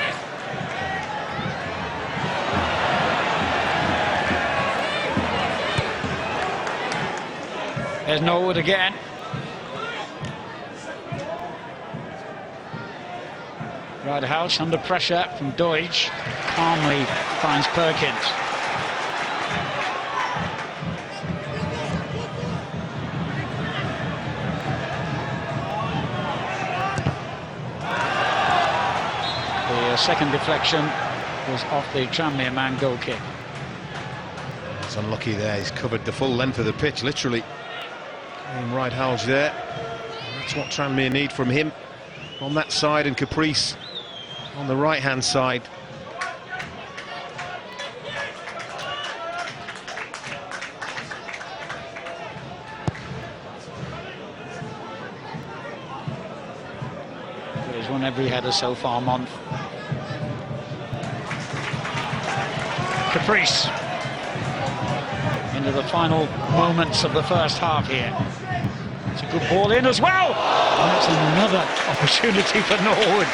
There's Norwood again. Ridehouse under pressure from Doidge. Calmly finds Perkins. The second deflection was off the Tranmere man goal kick. It's unlucky there. He's covered the full length of the pitch, literally. Ridehouse there. That's what Tranmere need from him on that side, and Caprice on the right-hand side. He's won every header so far, Mont. Caprice into the final moments of the first half here. It's a good ball in as well. And that's another opportunity for Norwood.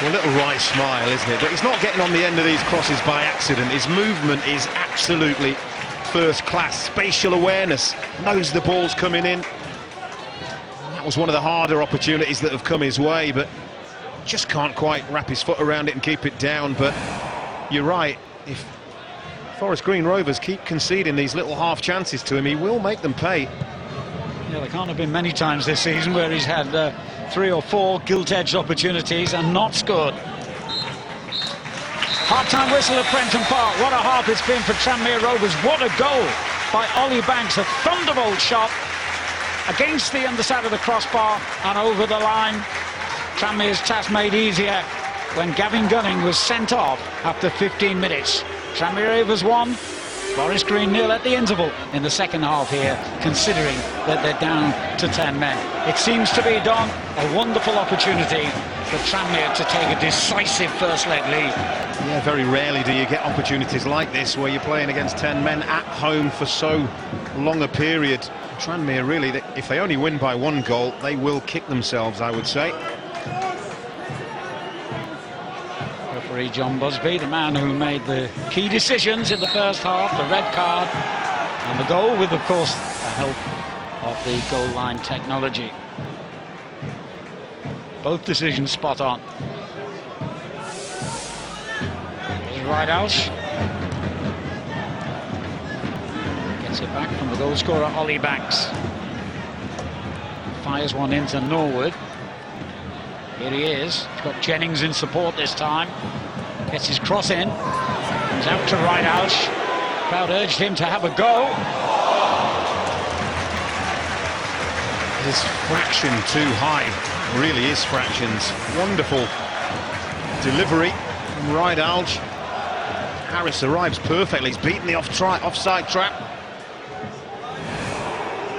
Well, a little right smile, isn't it? But he's not getting on the end of these crosses by accident. His movement is absolutely first class. Spatial awareness, knows the ball's coming in. And that was one of the harder opportunities that have come his way, but just can't quite wrap his foot around it and keep it down. But you're right, if Forest Green Rovers keep conceding these little half chances to him, he will make them pay. Yeah, there can't have been many times this season where he's had 3 or 4 gilt-edged opportunities and not scored. Half-time whistle at Prenton Park. What a half it's been for Tranmere Rovers. What a goal by Ollie Banks. A thunderbolt shot against the underside of the crossbar and over the line. Tranmere's task made easier when Gavin Gunning was sent off after 15 minutes. Tranmere Rovers 1, Forest Green 0 at the interval in the second half here, considering that they're down to 10 men. It seems to be done. A wonderful opportunity for Tranmere to take a decisive first leg lead. Yeah, very rarely do you get opportunities like this where you're playing against 10 men at home for so long a period. Tranmere really, if they only win by 1 goal, they will kick themselves, I would say. Referee John Busby, the man who made the key decisions in the first half, the red card and the goal, with of course the help of the goal line technology. Both decisions spot on. Here's Riedalsch. Gets it back from the goal scorer Ollie Banks. Fires one into Norwood. Here he is. He's got Jennings in support this time. Gets his cross in. Comes out to Riedalsch. Crowd urged him to have a go. His fraction too high. Really is fractions. Wonderful delivery from Riedalsch. Harris arrives perfectly. He's beaten the offside trap.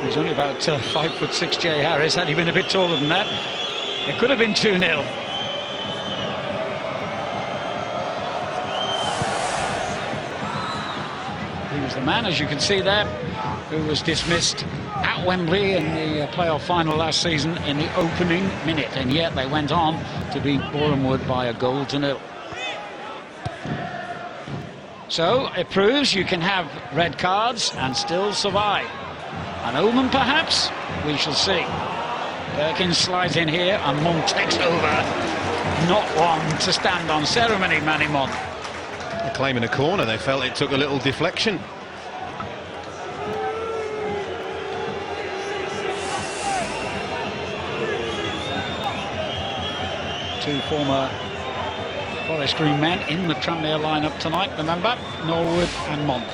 He's only about 5'6", Jay Harris. Had he been a bit taller than that, it could have been 2-0. He was the man, as you can see there, who was dismissed at Wembley in the playoff final last season in the opening minute, and yet they went on to beat Boreham Wood by 1-0. So it proves you can have red cards and still survive. An omen, perhaps? We shall see. Perkins slides in here and Monk takes over. Not one to stand on ceremony, Manny Monk. They're claiming a corner. They felt it took a little deflection. Two former Forest Green men in the Tranmere lineup tonight, remember? Norwood and Monk.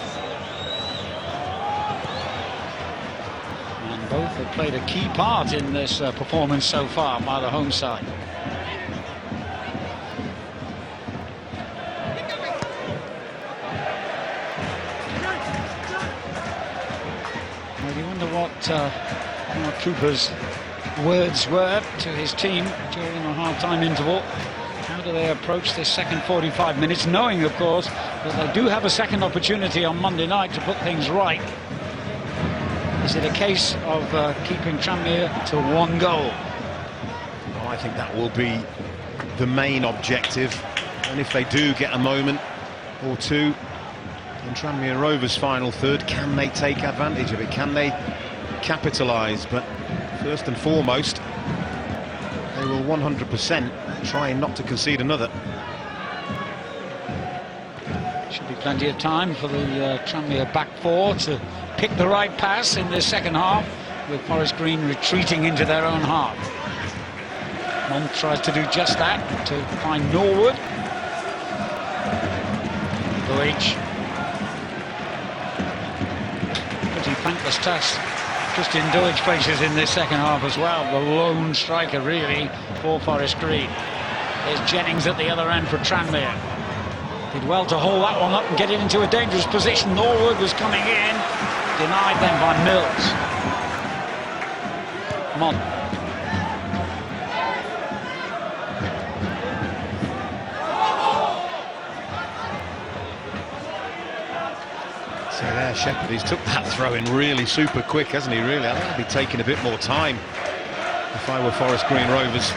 And both have played a key part in this performance so far by the home side. Well, you wonder what Mark Cooper's words were to his team during the half-time interval. How do they approach this second 45 minutes, knowing, of course, that they do have a second opportunity on Monday night to put things right? Is it a case of keeping Tranmere to 1 goal? Oh, I think that will be the main objective. And if they do get a moment or two in Tranmere Rovers' final third, can they take advantage of it? Can they capitalise? But first and foremost, they will 100% try not to concede another. Should be plenty of time for the Tranmere back four to pick the right pass in this second half, with Forest Green retreating into their own half. Monk tries to do just that, to find Norwood. Deutsch. Pretty thankless task Christian Deutsch faces in this second half as well. The lone striker, really, for Forest Green. There's Jennings at the other end for Tranmere. Did well to hold that one up and get it into a dangerous position. Norwood was coming in, denied then by Mills. Monk. So there, Shepherd, he's took that throw in really super quick, hasn't he, really? I think I'd be taking a bit more time if I were Forest Green Rovers.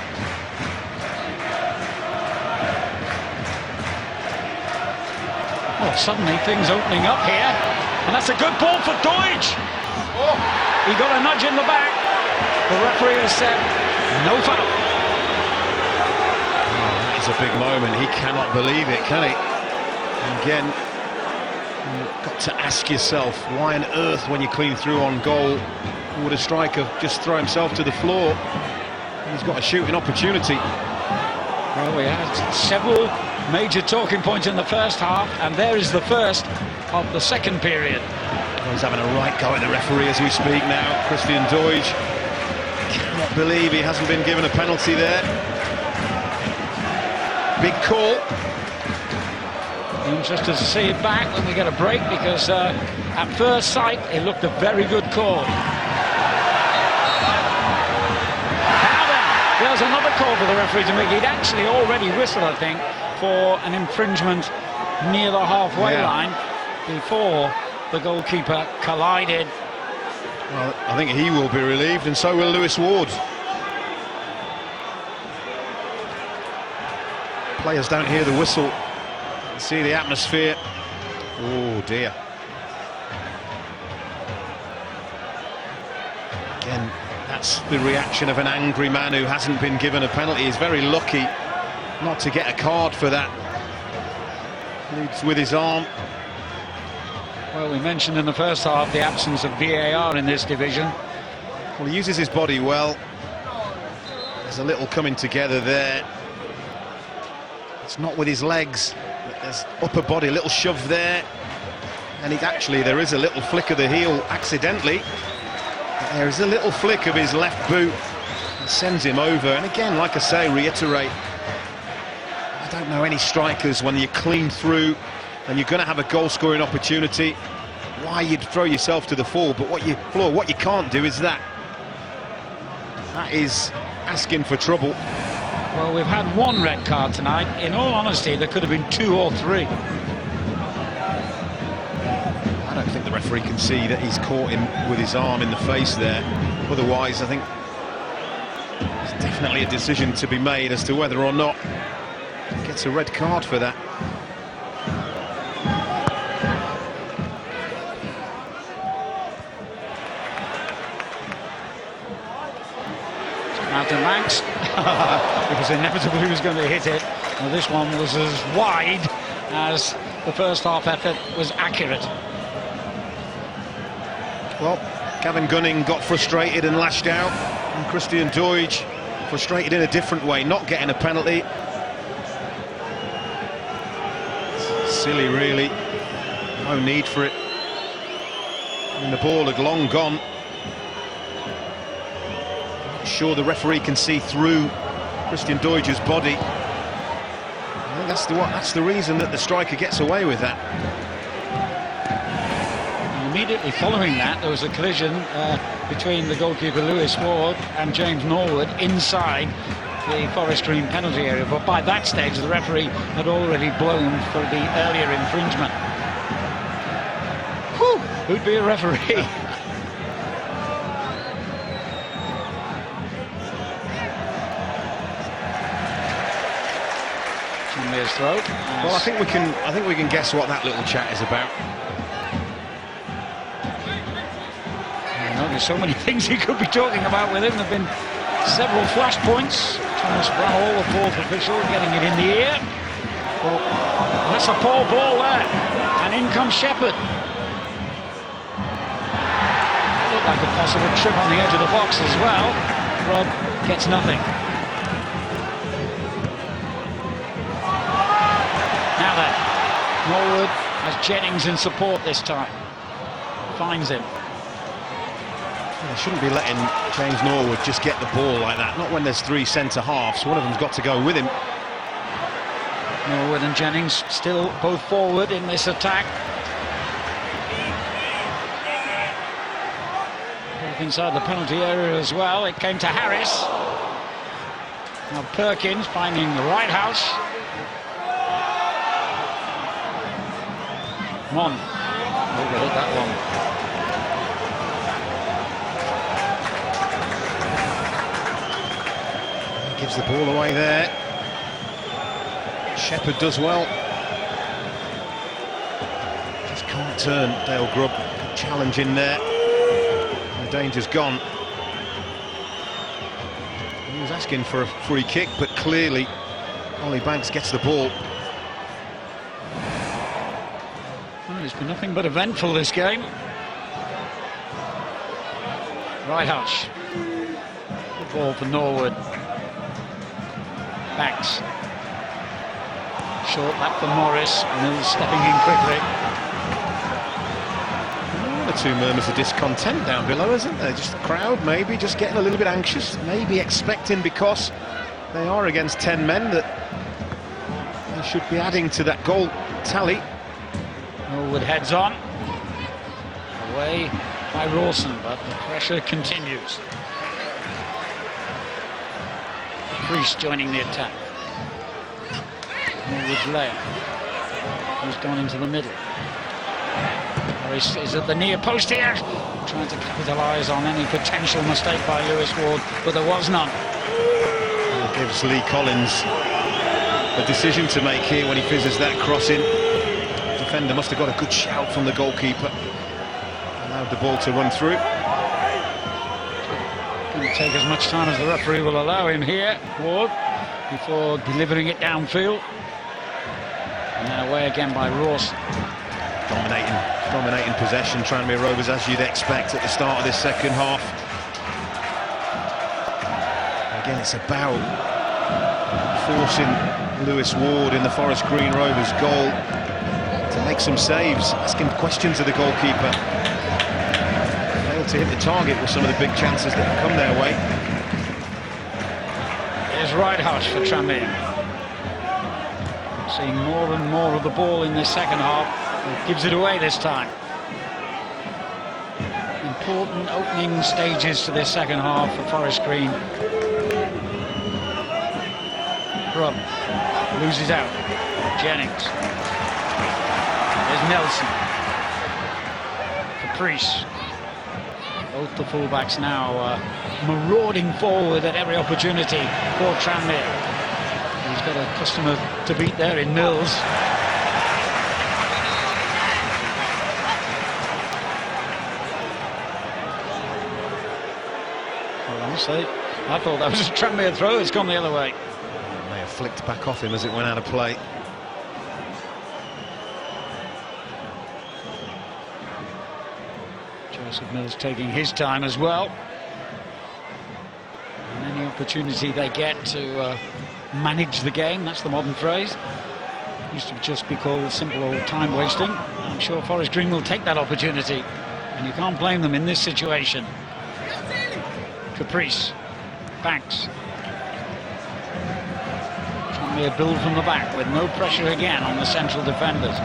Well, suddenly things opening up here, and that's a good ball for Deutsch. He got a nudge in the back. The referee has said no foul. Oh, that is a big moment. He cannot believe it, can he? And again, you've got to ask yourself, why on earth, when you clean through on goal, would a striker just throw himself to the floor? He's got a shooting opportunity. Well, we had several major talking points in the first half, and there is the first of the second period. Well, he's having a right go at the referee as we speak now. Christian Deutsch cannot believe he hasn't been given a penalty there. Big call. Interested to see it back when we get a break, because at first sight it looked a very good call. Now then, there's a another call for the referee to make. He'd actually already whistled, I think, for an infringement near the halfway line before the goalkeeper collided. Well, I think he will be relieved, and so will Lewis Ward. Players don't hear the whistle, see the atmosphere. Oh dear. Again, that's the reaction of an angry man who hasn't been given a penalty. He's very lucky not to get a card for that. Leads with his arm. Well, we mentioned in the first half the absence of VAR in this division. Well, he uses his body well. There's a little coming together there. It's not with his legs, but there's upper body, a little shove there. And there is a little flick of the heel accidentally. There is a little flick of his left boot that sends him over. And again, like I say, reiterate, I don't know any strikers when you're clean through and you're going to have a goal-scoring opportunity, why you'd throw yourself to the floor. But what you can't do is that. That is asking for trouble. Well, we've had one red card tonight. In all honesty, there could have been 2 or 3. I don't think the referee can see that he's caught him with his arm in the face there. Otherwise, I think there's definitely a decision to be made as to whether or not he gets a red card for that. Out to Manx. It was inevitable he was going to hit it. Well, this one was as wide as the first half effort was accurate. Well, Gavin Gunning got frustrated and lashed out, and Christian Doige frustrated in a different way, not getting a penalty. Silly, really. No need for it. And the ball had long gone. Not sure the referee can see through Christian Doige's body. I think that's the reason that the striker gets away with that. Immediately following that, there was a collision between the goalkeeper Lewis Ward and James Norwood inside the Forest Green penalty area, but by that stage the referee had already blown for the earlier infringement. Whew, who'd be a referee? Tranmere's throw. Well, I think we can guess what that little chat is about. There's so many things he could be talking about with him. There have been several flashpoints. Thomas Rahal, the fourth official, getting it in the ear. Well, that's a poor ball there. And in comes Shepherd. Looked like a possible trip on the edge of the box as well. Rob gets nothing. Now then, Norwood has Jennings in support this time. Finds him. They shouldn't be letting James Norwood just get the ball like that, not when there's 3 centre-halves. One of them's got to go with him. Norwood and Jennings still both forward in this attack. Both inside the penalty area as well. It came to Harris. Now Perkins finding the right house. Mon overhit that one. Gives the ball away there. Shepherd does well. Just can't turn. Dale Grubb challenging there. The danger's gone. He was asking for a free kick, but clearly Ollie Banks gets the ball. Well, it's been nothing but eventful this game. Right Hutch. Good ball for Norwood. Banks. Short lap for Morris. Mills stepping in quickly. The 2 murmurs of discontent down below, isn't there? Just the crowd maybe just getting a little bit anxious, maybe expecting, because they are against 10 men, that they should be adding to that goal tally. Norwood heads on. Away by Rawson, but the pressure continues. Caprice joining the attack. With Leia, who's gone into the middle. Harris is at the near post here, trying to capitalise on any potential mistake by Lewis Ward, but there was none. It gives Lee Collins a decision to make here when he fizzes that cross in. The defender must have got a good shout from the goalkeeper. Allowed the ball to run through. Going to take as much time as the referee will allow him here, Ward, before delivering it downfield. And then away again by Ross. Dominating possession, Tranmere Rovers, as you'd expect at the start of this second half. Again, it's about forcing Lewis Ward in the Forest Green Rovers goal to make some saves, asking questions of the goalkeeper. Failed to hit the target with some of the big chances that have come their way. Here's Ridehouse for Tranmere. Seeing more and more of the ball in this second half. It gives it away this time. Important opening stages to this second half for Forest Green. Grubb loses out. Jennings. There's Nelson. Caprice. Both the fullbacks now marauding forward at every opportunity for Tranmere. He's got a customer to beat there in Mills. Well, honestly, I thought that was a Tranmere throw. It's gone the other way. May have flicked back off him as it went out of play. Joseph Mills taking his time as well. And any opportunity they get to manage the game, that's the modern phrase. Used to just be called simple old time wasting. I'm sure Forest Green will take that opportunity, and you can't blame them in this situation. Caprice, Banks. Tranmere build from the back with no pressure again on the central defenders.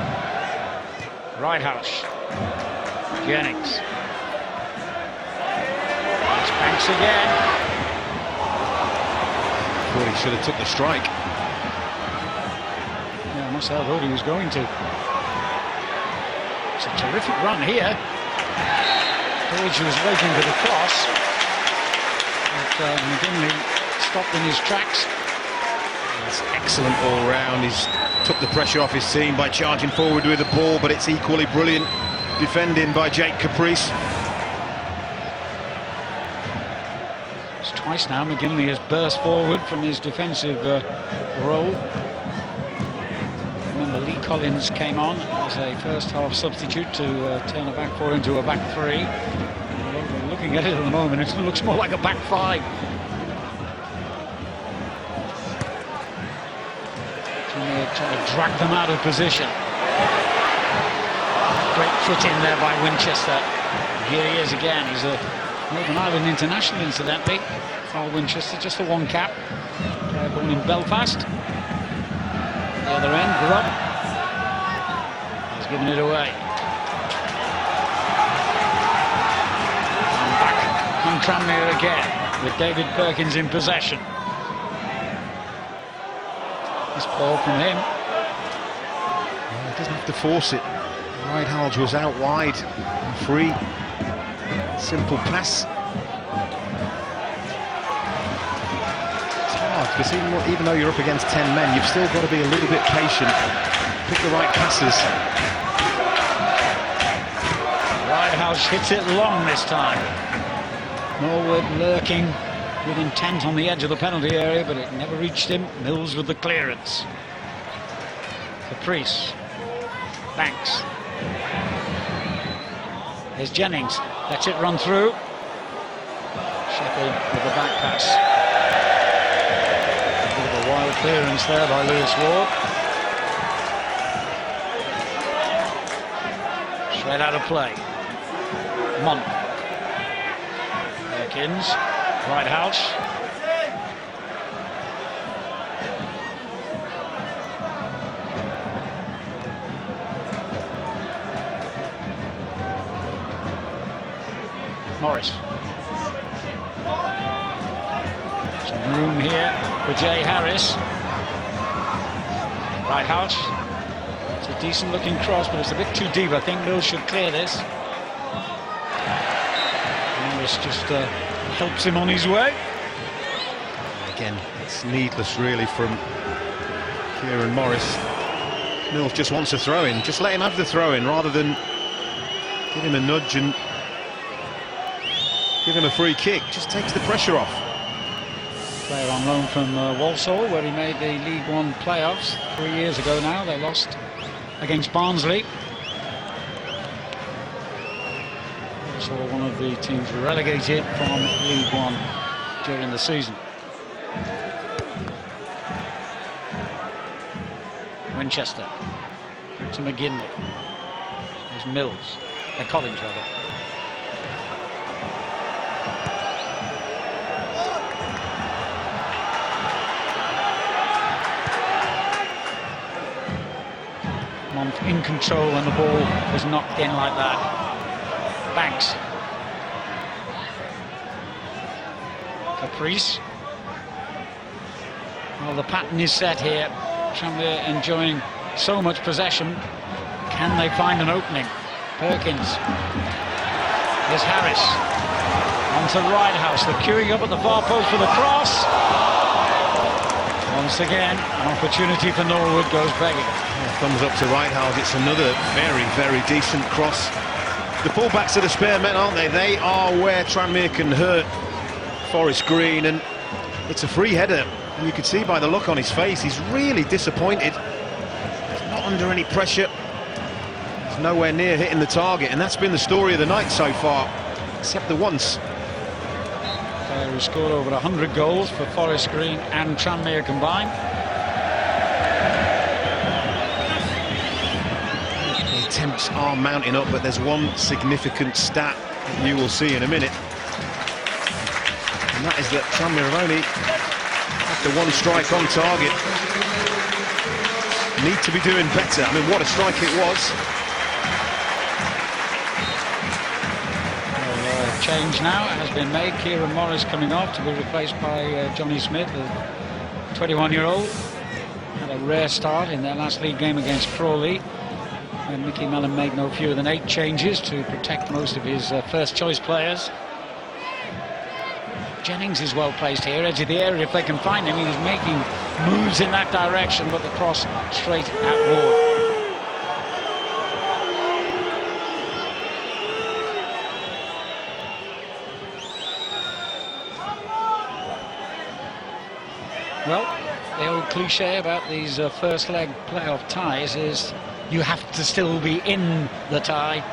Ridehouse, Jennings. It's Banks again. Thought he should have took the strike. Yeah, I must say I thought he was going to. It's a terrific run here. George was waiting for the cross, but McGinley stopped in his tracks. It's excellent all round. He's took the pressure off his team by charging forward with the ball, but it's equally brilliant defending by Jake Caprice. Twice now McGinley has burst forward from his defensive role. Remember, Lee Collins came on as a first half substitute to turn a back four into a back three. Well, looking at it at the moment, it looks more like a back five. Trying to drag them out of position. Great fit in there by Winchester. Here he is again. He's a Northern Ireland international, incidentally. Carl Winchester, just the one cap. Born in Belfast. At the other end, Grubb. He's given it away. And back on Tranmere again, with David Perkins in possession. This ball from him. Yeah, he doesn't have to force it. Ridehalge was out wide and free. Simple pass. It's hard because even though you're up against 10 men, you've still got to be a little bit patient. Pick the right passes. Ridehouse hits it long this time. Norwood lurking with intent on the edge of the penalty area, but it never reached him. Mills with the clearance. Caprice. Banks. Here's Jennings. Lets it run through. Sheffield with the back pass. A bit of a wild clearance there by Lewis Ward. Straight out of play. Mont. Perkins. Ridehouse. Morris. Some room here for Jay Harris. Right house. It's a decent looking cross, but it's a bit too deep. I think Mills should clear this. Harris just helps him on his way. Again, it's needless really from Kieran Morris. Mills just wants a throw-in. Just let him have the throw-in rather than give him a nudge and give him a free kick. Just takes the pressure off. Player on loan from Walsall, where he made the League One playoffs 3 years ago now. They lost against Barnsley. Walsall, one of the teams relegated from League One during the season. Winchester to McGinley. There's Mills. Collins rather. Monk in control and the ball was knocked in like that. Banks. Caprice. Well, the pattern is set here. Tranmere enjoying so much possession. Can they find an opening? Perkins. Here's Harris. On to Ridehouse. They're queuing up at the far post for the cross. Once again, an opportunity for Norwood goes begging. Thumbs up to Ridehouse. It's another very, very decent cross. The fullbacks are the spare men, aren't they? They are where Tranmere can hurt Forest Green, and it's a free header. And you can see by the look on his face, he's really disappointed. He's not under any pressure. He's nowhere near hitting the target, and that's been the story of the night so far, except the once. Player who scored over 100 goals for Forest Green and Tranmere combined. The attempts are mounting up, but there's one significant stat that you will see in a minute, and that is that Tranmere have only, after one strike on target, need to be doing better. I mean, what a strike it was. Change now has been made. Kieran Morris coming off to be replaced by Johnny Smith, the 21-year-old. Had a rare start in their last league game against Crawley, and Mickey Mellon made no fewer than 8 changes to protect most of his first-choice players. Jennings is well placed here, edge of the area if they can find him. He was making moves in that direction, but the cross straight at Ward. Well, the old cliche about these first leg playoff ties is you have to still be in the tie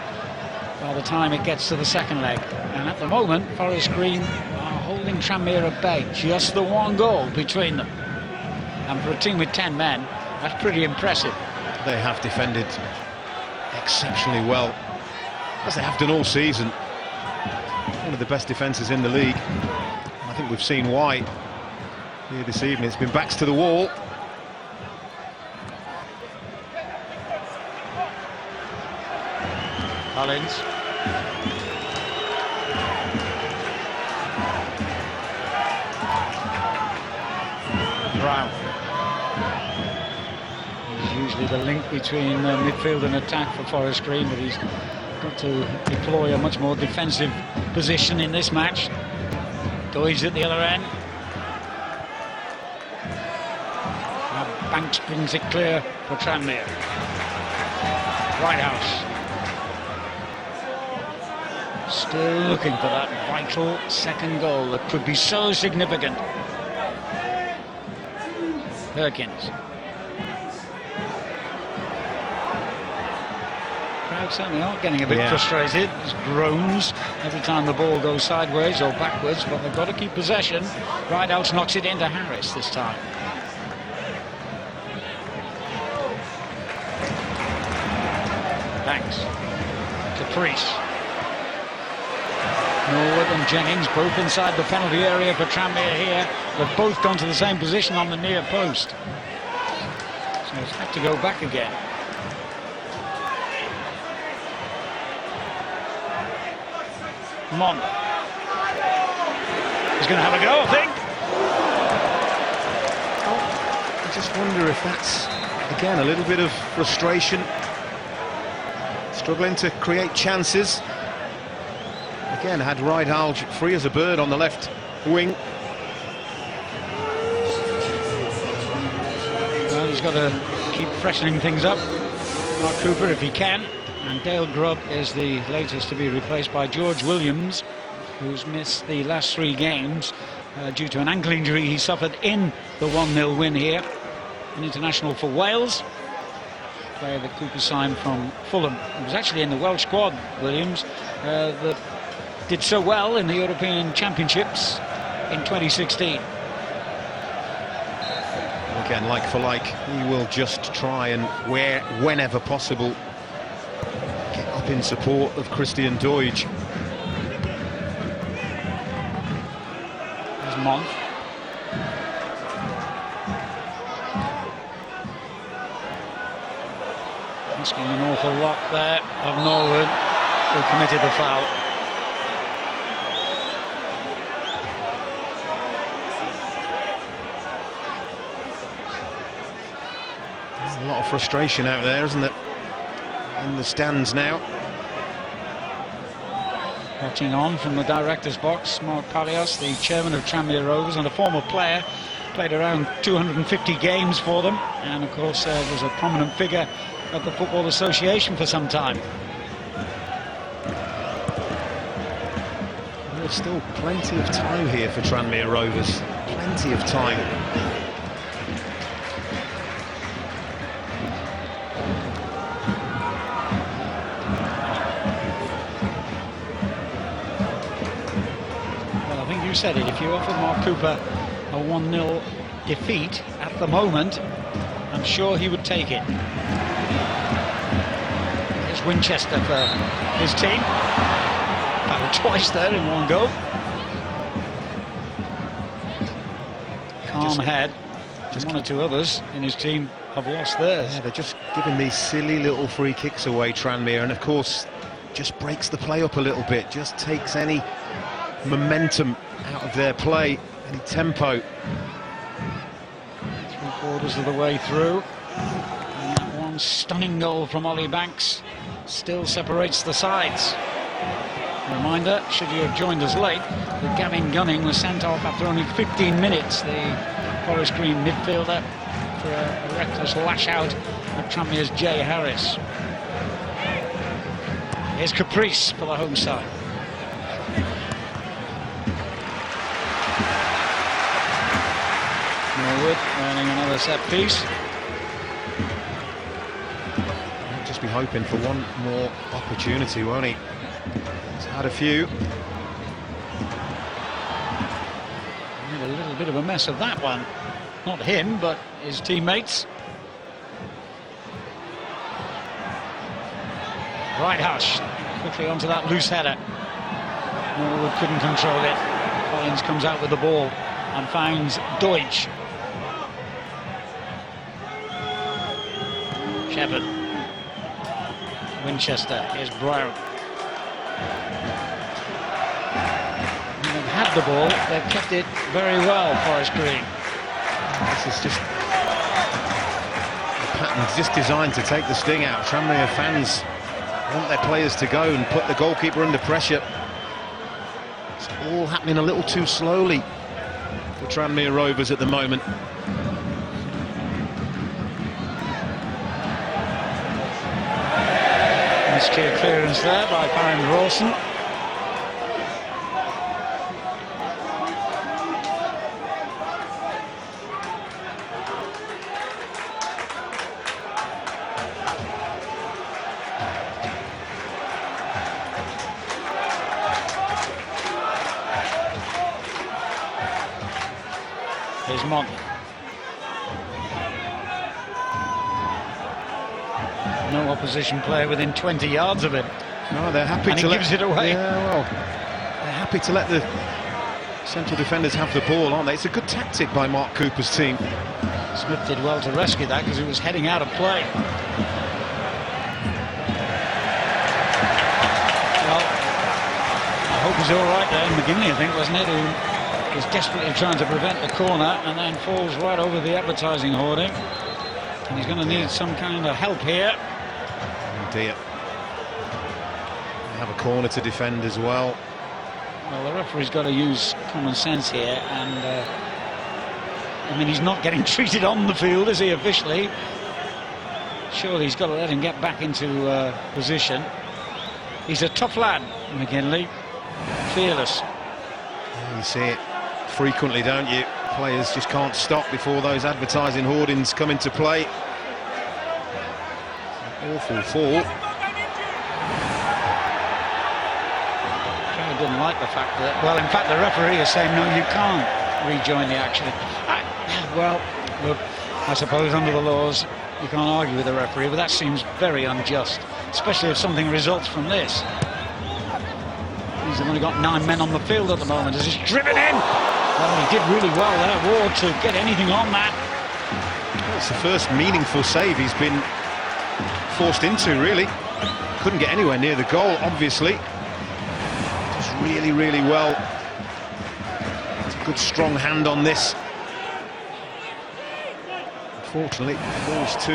by the time it gets to the second leg. And at the moment, Forest Green are holding Tranmere at bay. Just the one goal between them. And for a team with 10 men, that's pretty impressive. They have defended exceptionally well, as they have done all season. One of the best defences in the league. I think we've seen why here this evening. It's been backs to the wall. Collins. Brown. He's usually the link between midfield and attack for Forest Green, but he's got to deploy a much more defensive position in this match. Doige at the other end. Banks brings it clear for Tranmere. Ridehouse. Still looking for that vital second goal that could be so significant. Perkins. Crowd certainly are getting a bit frustrated. There's groans every time the ball goes sideways or backwards, but they've got to keep possession. Ridehouse knocks it into Harris this time. Banks. Caprice. Norwood and Jennings both inside the penalty area for Tranmere here. They've both gone to the same position on the near post. So it's had to go back again. Mon. He's going to have a go, I think. wonder if that's, again, a little bit of frustration. Struggling to create chances. Again, had Rydal free as a bird on the left wing. Well, he's got to keep freshening things up, Mark Cooper, if he can. And Dale Grubb is the latest to be replaced by George Williams, who's missed the last 3 games due to an ankle injury he suffered in the 1-0 win here. An international for Wales, player that Cooper signed from Fulham. He was actually in the Welsh squad, Williams, that did so well in the European Championships in 2016. Again, like for like, he will just try and, whenever possible, get up in support of Christian Doidge. There's Month. Asking an awful lot there of Norwood, who committed the foul. There's a lot of frustration out there, isn't it? In the stands now. Watching on from the director's box, Mark Palios, the chairman of Tranmere Rovers and a former player, played around 250 games for them, and of course was a prominent figure of the Football Association for some time. There's still plenty of time here for Tranmere Rovers. Plenty of time. Well, I think you said it. If you offer Mark Cooper a 1-0 defeat at the moment, I'm sure he would take it. Here's Winchester for his team. Battled twice there in one go. Calm head. Just 1 or 2 others in his team have lost theirs. Yeah, they're just giving these silly little free kicks away, Tranmere, and of course just breaks the play up a little bit, just takes any momentum out of their play, any tempo. 3/4 of the way through. And that one stunning goal from Ollie Banks still separates the sides. Reminder, should you have joined us late, that Gavin Gunning was sent off after only 15 minutes, the Forest Green midfielder, for a reckless lash out of Tranmere's Jay Harris. Here's Caprice for the home side. Norwood earning another set piece. He'll just be hoping for one more opportunity, won't he? He's had a few. Made a little bit of a mess of that one. Not him, but his teammates. Right hush. Quickly onto that loose header. Norwood couldn't control it. Collins comes out with the ball and finds Deutsch. Shepherd. Winchester. Here's Brown. When they've had the ball, they've kept it very well, Forest Green. This is just... the pattern's just designed to take the sting out. Tranmere fans want their players to go and put the goalkeeper under pressure. It's all happening a little too slowly for Tranmere Rovers at the moment. Nice clear clearance there by Farron Rawson. Here's Monk. No opposition player within 20 yards of him. No, they're happy And to he gives it away. Yeah, well, they're happy to let the central defenders have the ball, aren't they? It's a good tactic by Mark Cooper's team. Smith did well to rescue that because it was heading out of play. Well, I hope he's all right there. McGinley, I think, wasn't it, who is desperately trying to prevent the corner and then falls right over the advertising hoarding. And he's going to need some kind of help here. Oh dear. They have a corner to defend as well. Well, the referee's got to use common sense here, and I mean, he's not getting treated on the field, is he, officially? Surely he's got to let him get back into position. He's a tough lad, McGinley. Fearless. You see it frequently, don't you? Players just can't stop before those advertising hoardings come into play. Awful fall. I didn't like the fact that, well, in fact, the referee is saying, no, you can't rejoin the action. Well, look, I suppose under the laws, you can't argue with the referee, but that seems very unjust, especially if something results from this. He's only got 9 men on the field at the moment as he's driven in. Well, he did really well there, Ward, to get anything on that. Well, it's the first meaningful save he's been forced into, really. Couldn't get anywhere near the goal, obviously. Just really, really well. It's a good, strong hand on this. Unfortunately, it falls to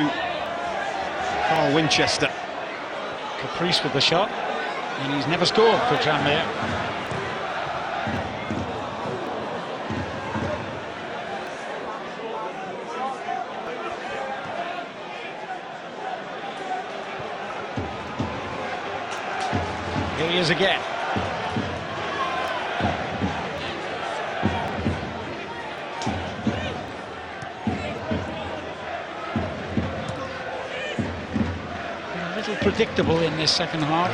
Carl Winchester. Caprice with the shot, and he's never scored for Tranmere. Here he is again. A little predictable in this second half.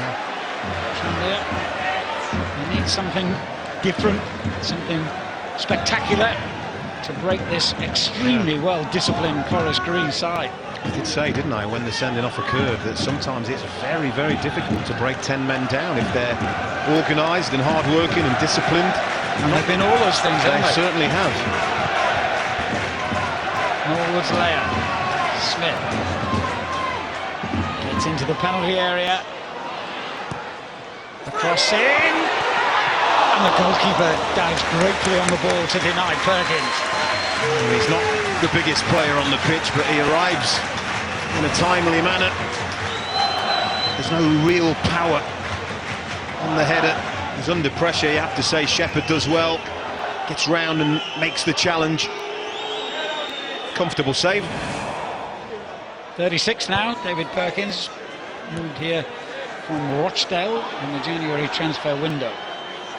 They need something different, something spectacular to break this extremely well-disciplined Forest Green side. I did say, didn't I, when the sending off occurred, that sometimes it's very, very difficult to break 10 men down if they're organised and hard-working and disciplined. And they've been all those things, haven't they? Certainly have. Norwood's layer. Smith gets into the penalty area. The cross in. And the goalkeeper dives gratefully on the ball to deny Perkins. He's not the biggest player on the pitch, but he arrives in a timely manner. There's no real power on the header. He's under pressure, you have to say. Shepherd does well. Gets round and makes the challenge. Comfortable save. 36 now, David Perkins. Moved here from Rochdale in the January transfer window.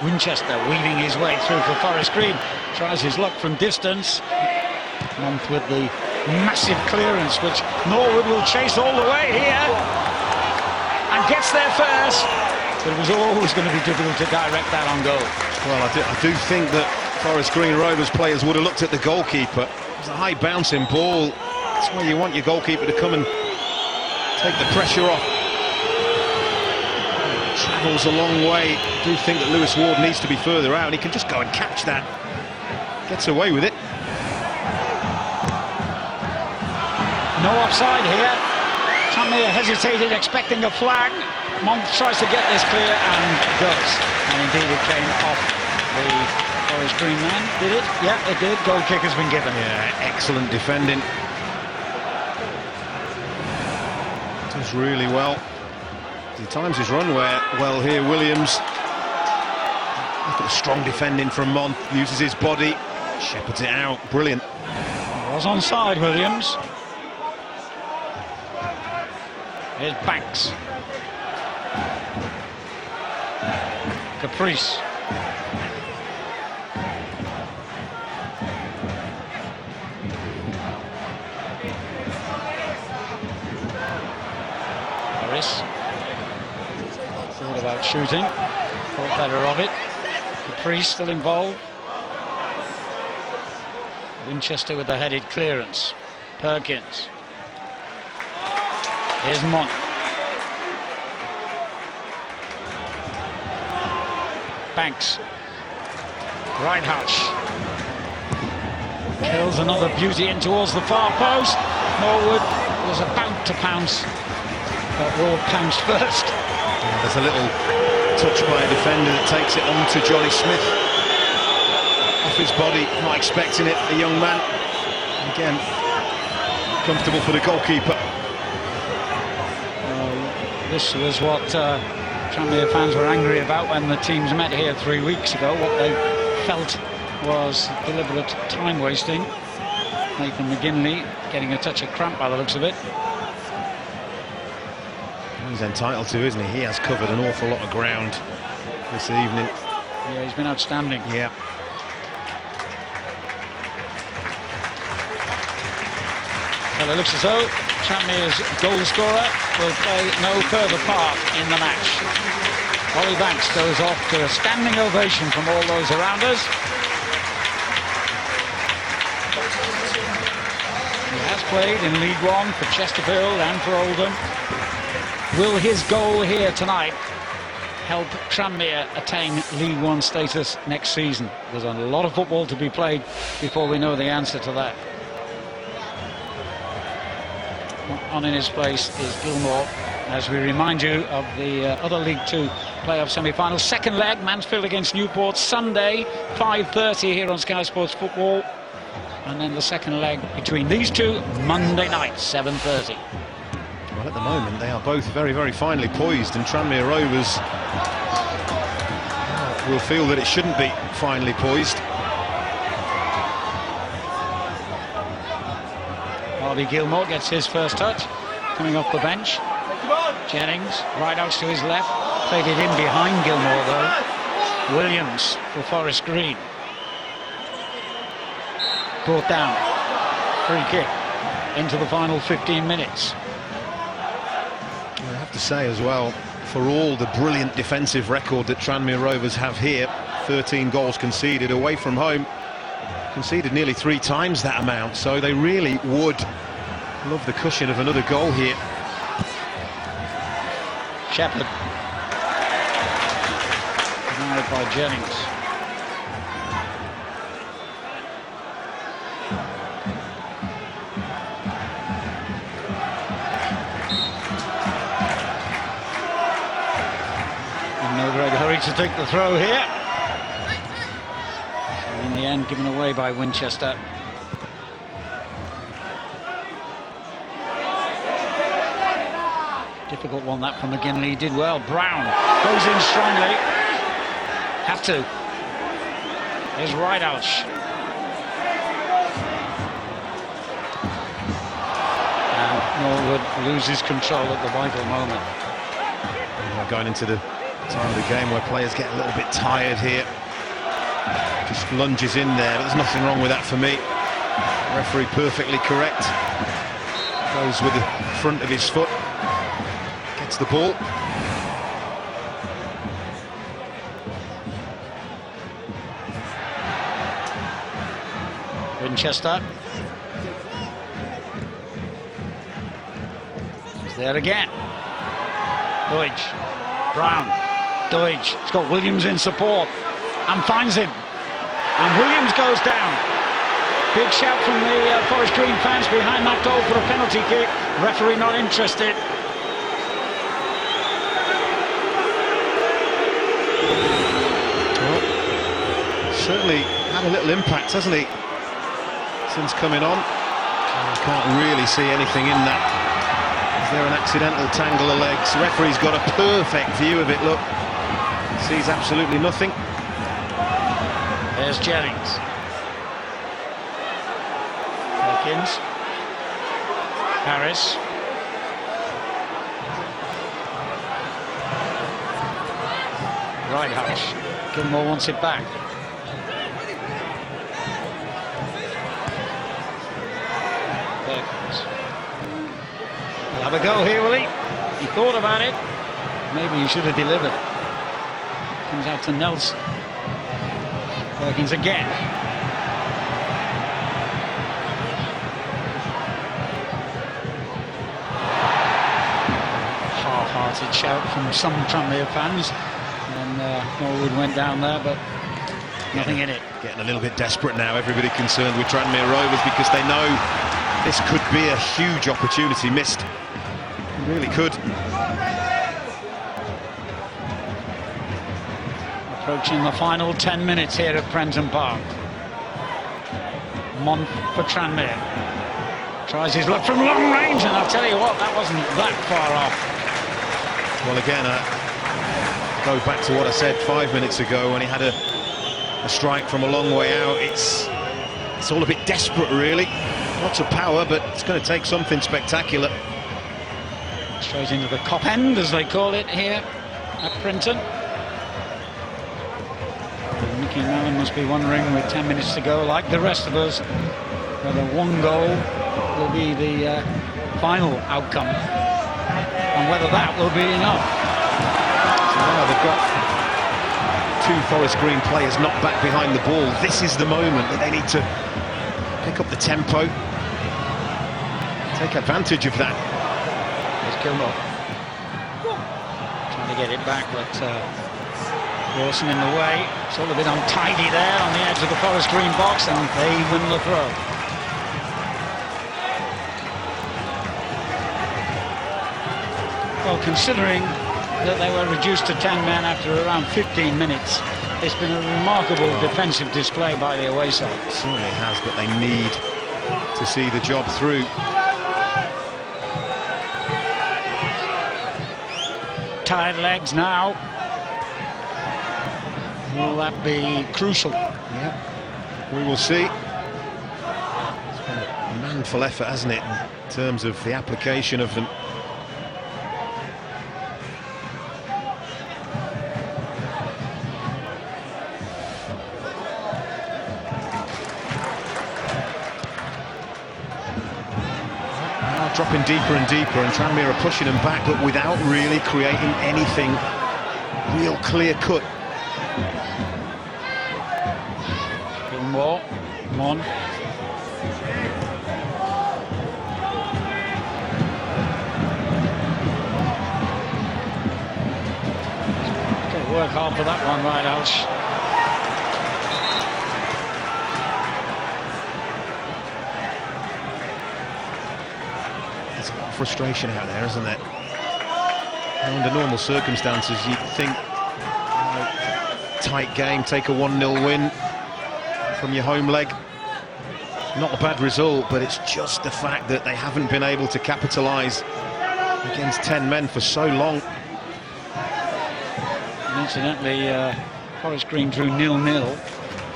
Winchester weaving his way through for Forest Green. Tries his luck from distance. Month with the massive clearance, which Norwood will chase all the way here. And gets there first. But it was always going to be difficult to direct that on goal. Well, I do think that Forest Green Rovers players would have looked at the goalkeeper. It's a high bouncing ball. That's where you want your goalkeeper to come and take the pressure off. Travels a long way. I do think that Lewis Ward needs to be further out. He can just go and catch that. Gets away with it. No offside here. Tranmere hesitated, expecting a flag. Monk tries to get this clear and does. And indeed it came off the Forest Green man. Did it? Yeah, it did. Goal kick has been given. Yeah, excellent defending. Does really well. He times his run well here, Williams. Look at the strong defending from Mon. Uses his body. Shepherds it out. Brilliant. He was onside, Williams. Here's Banks. Caprice. Harris. Thought about shooting. Thought better of it. Caprice still involved. Winchester with the headed clearance. Perkins. Here's Mont. Banks. Right Hutch. Kills another beauty in towards the far post. Norwood was about to pounce, but Ward pounced first. There's a little touch by a defender that takes it on to Johnny Smith. Off his body, not expecting it, a young man. Again, comfortable for the goalkeeper. This was what Tranmere fans were angry about when the teams met here 3 weeks ago. What they felt was deliberate time wasting. Nathan McGinley getting a touch of cramp by the looks of it. He's entitled to, isn't he? He has covered an awful lot of ground this evening. Yeah, he's been outstanding. Yeah. Well, it looks as though Tranmere's goal scorer will play no further part in the match. Ollie Banks goes off to a standing ovation from all those around us. He has played in League One for Chesterfield and for Oldham. Will his goal here tonight help Tranmere attain League One status next season? There's a lot of football to be played before we know the answer to that. On in his place is Gilmore, as we remind you of the other League Two playoff semi-final. Second leg, Mansfield against Newport, Sunday, 5:30 here on Sky Sports Football. And then the second leg between these two, Monday night, 7:30. Well, at the moment, they are both very, very finely poised, and Tranmere Rovers will feel that it shouldn't be finely poised. Harvey Gilmore gets his first touch, coming off the bench. Jennings, right out to his left, played it in behind Gilmore though. Williams for Forest Green. Brought down, free kick into the final 15 minutes. I have to say as well, for all the brilliant defensive record that Tranmere Rovers have here, 13 goals conceded away from home, conceded nearly 3 times that amount, so they really would love the cushion of another goal here. Shepherd. Denied by Jennings. In no great hurry to take the throw here. In the end, given away by Winchester. Difficult one that from McGinley. Did well. Brown goes in strongly. Have to. Here's Rideouch. And Norwood loses control at the vital moment. Going into the time of the game where players get a little bit tired here. Just lunges in there, but there's nothing wrong with that for me. Referee perfectly correct. Goes with the front of his foot. Gets the ball. Winchester. He's there again. Deutsch. Brown. Deutsch. He's got Williams in support and finds him. And Williams goes down. Big shout from the Forest Green fans behind that goal for a penalty kick. Referee not interested. Well, certainly had a little impact, hasn't he, since coming on? I can't really see anything in that. Is there an accidental tangle of legs? Referee's got a perfect view of it, look. Sees absolutely nothing. There's Jennings. Perkins. Harris. Ridehouse. Gilmore wants it back. Perkins. He'll have a go here, will he? He thought about it. Maybe he should have delivered. Comes out to Nelson. Perkins again. Half-hearted shout from some Tranmere fans. And Norwood went down there, but nothing in it. Getting a little bit desperate now, everybody concerned with Tranmere Rovers, because they know this could be a huge opportunity missed. It really could. Approaching the final 10 minutes here at Prenton Park. Month for Tranmere. Tries his luck from long range, and I'll tell you what, that wasn't that far off. Well, again, go back to what I said 5 minutes ago when he had a strike from a long way out. It's all a bit desperate, really. Lots of power, but it's going to take something spectacular. Straight into the cop end, as they call it here at Printon. Mickey Mallon must be wondering, with 10 minutes to go, like the rest of us, whether one goal will be the final outcome, and whether that will be enough. So now they've got two Forest Green players not back behind the ball. This is the moment that they need to pick up the tempo, take advantage of that. There's Gilmore trying to get it back, but Rawson in the way. It's all a bit untidy there on the edge of the Forest Green box, and they win the throw. Well, considering that they were reduced to 10 men after around 15 minutes, it's been a remarkable defensive display by the away side. It certainly has, but they need to see the job through. Tired legs now. Will that be crucial? Yeah, we will see. It's been a manful effort, hasn't it, in terms of the application of them. Dropping deeper and deeper, and Tranmere are pushing them back, but without really creating anything real clear-cut. More, Mon. Got to work hard for that one, right, Alsh. There's a lot of frustration out there, isn't there? And under normal circumstances, you'd think, tight game, take a 1-0 win from your home leg. Not a bad result, but it's just the fact that they haven't been able to capitalise against 10 men for so long. And incidentally, Forest Green drew 0-0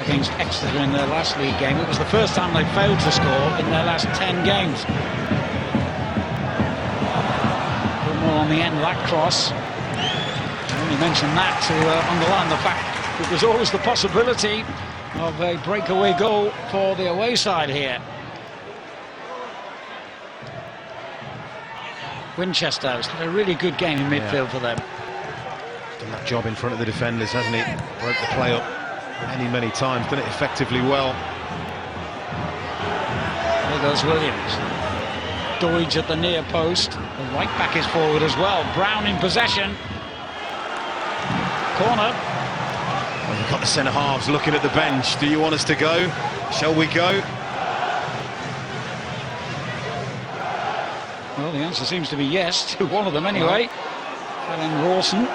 against Exeter in their last league game. It was the first time they failed to score in their last 10 games. Put more on the end of that cross. I only mentioned that to underline the fact that there's always the possibility of a breakaway goal for the away side here. Winchester has had a really good game in midfield for them. Done that job in front of the defenders, hasn't he? Broke the play up many times, done it effectively well. There goes Williams. Doidge at the near post. The right back is forward as well. Brown in possession. Corner. Well, you've got the centre-halves looking at the bench. Do you want us to go? Shall we go? Well, the answer seems to be yes, to one of them anyway. Alan Rawson.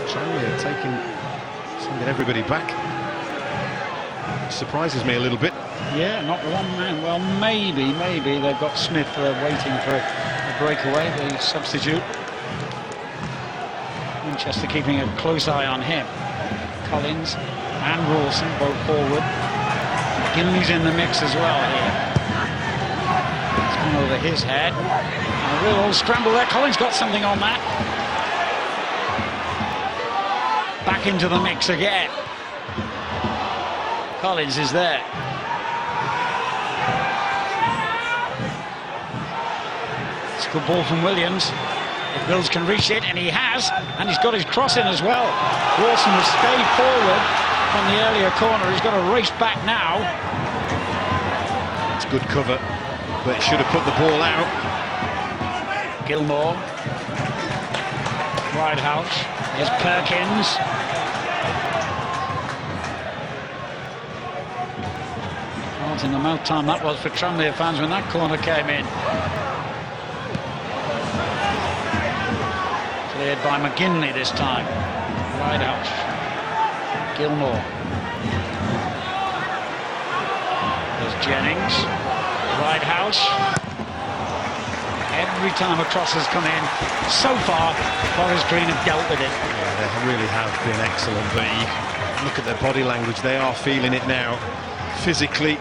Tranmere sending everybody back. Surprises me a little bit. Yeah, not one man. Well, maybe they've got Smith waiting for a breakaway, the substitute. Winchester keeping a close eye on him. Collins and Rawson both forward. Gimley's in the mix as well here. It's gone over his head. And a real old scramble there. Collins got something on that. Back into the mix again. Collins is there. It's a good ball from Williams. If Mills can reach it, and he has, and he's got his cross in as well. Rawson has stayed forward from the earlier corner. He's got to race back now. It's good cover, but it should have put the ball out. Gilmore. Widehouse. Here's Perkins. Heart in the mouth time that was for Tranmere fans when that corner came in. Cleared by McGinley this time. Widehouse. Gilmore. Jennings. Right house. Every time a cross has come in, so far, Forest Green have dealt with it. Yeah, they really have been excellent, but you look at their body language, they are feeling it now, physically.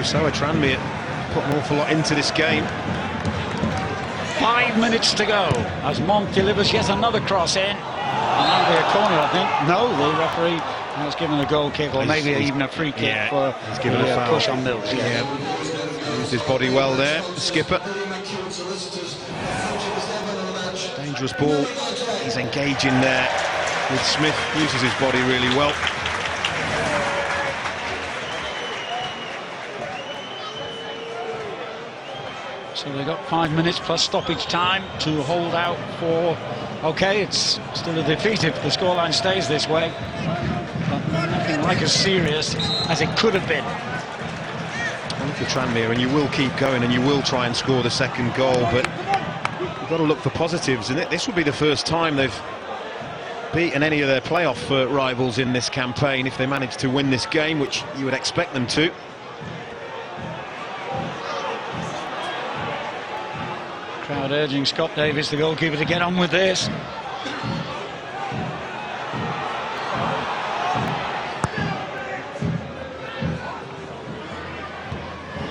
So Tranmere put an awful lot into this game. 5 minutes to go as Monk delivers yet another cross in. And that'll be a corner, I think. No, the referee has given a goal kick, or maybe even a free kick for he's given a foul. Push on Mills. Yeah. Used his body well there, the skipper. Dangerous ball. He's engaging there with Smith. Uses his body really well. So they've got 5 minutes plus stoppage time to hold out for. Okay, it's still a defeat if the scoreline stays this way, but nothing like as serious as it could have been. Look for Tranmere, and you will keep going and you will try and score the second goal, but you've got to look for positives, and this will be the first time they've beaten any of their playoff rivals in this campaign if they manage to win this game, which you would expect them to. Crowd urging Scott Davis, the goalkeeper, to get on with this.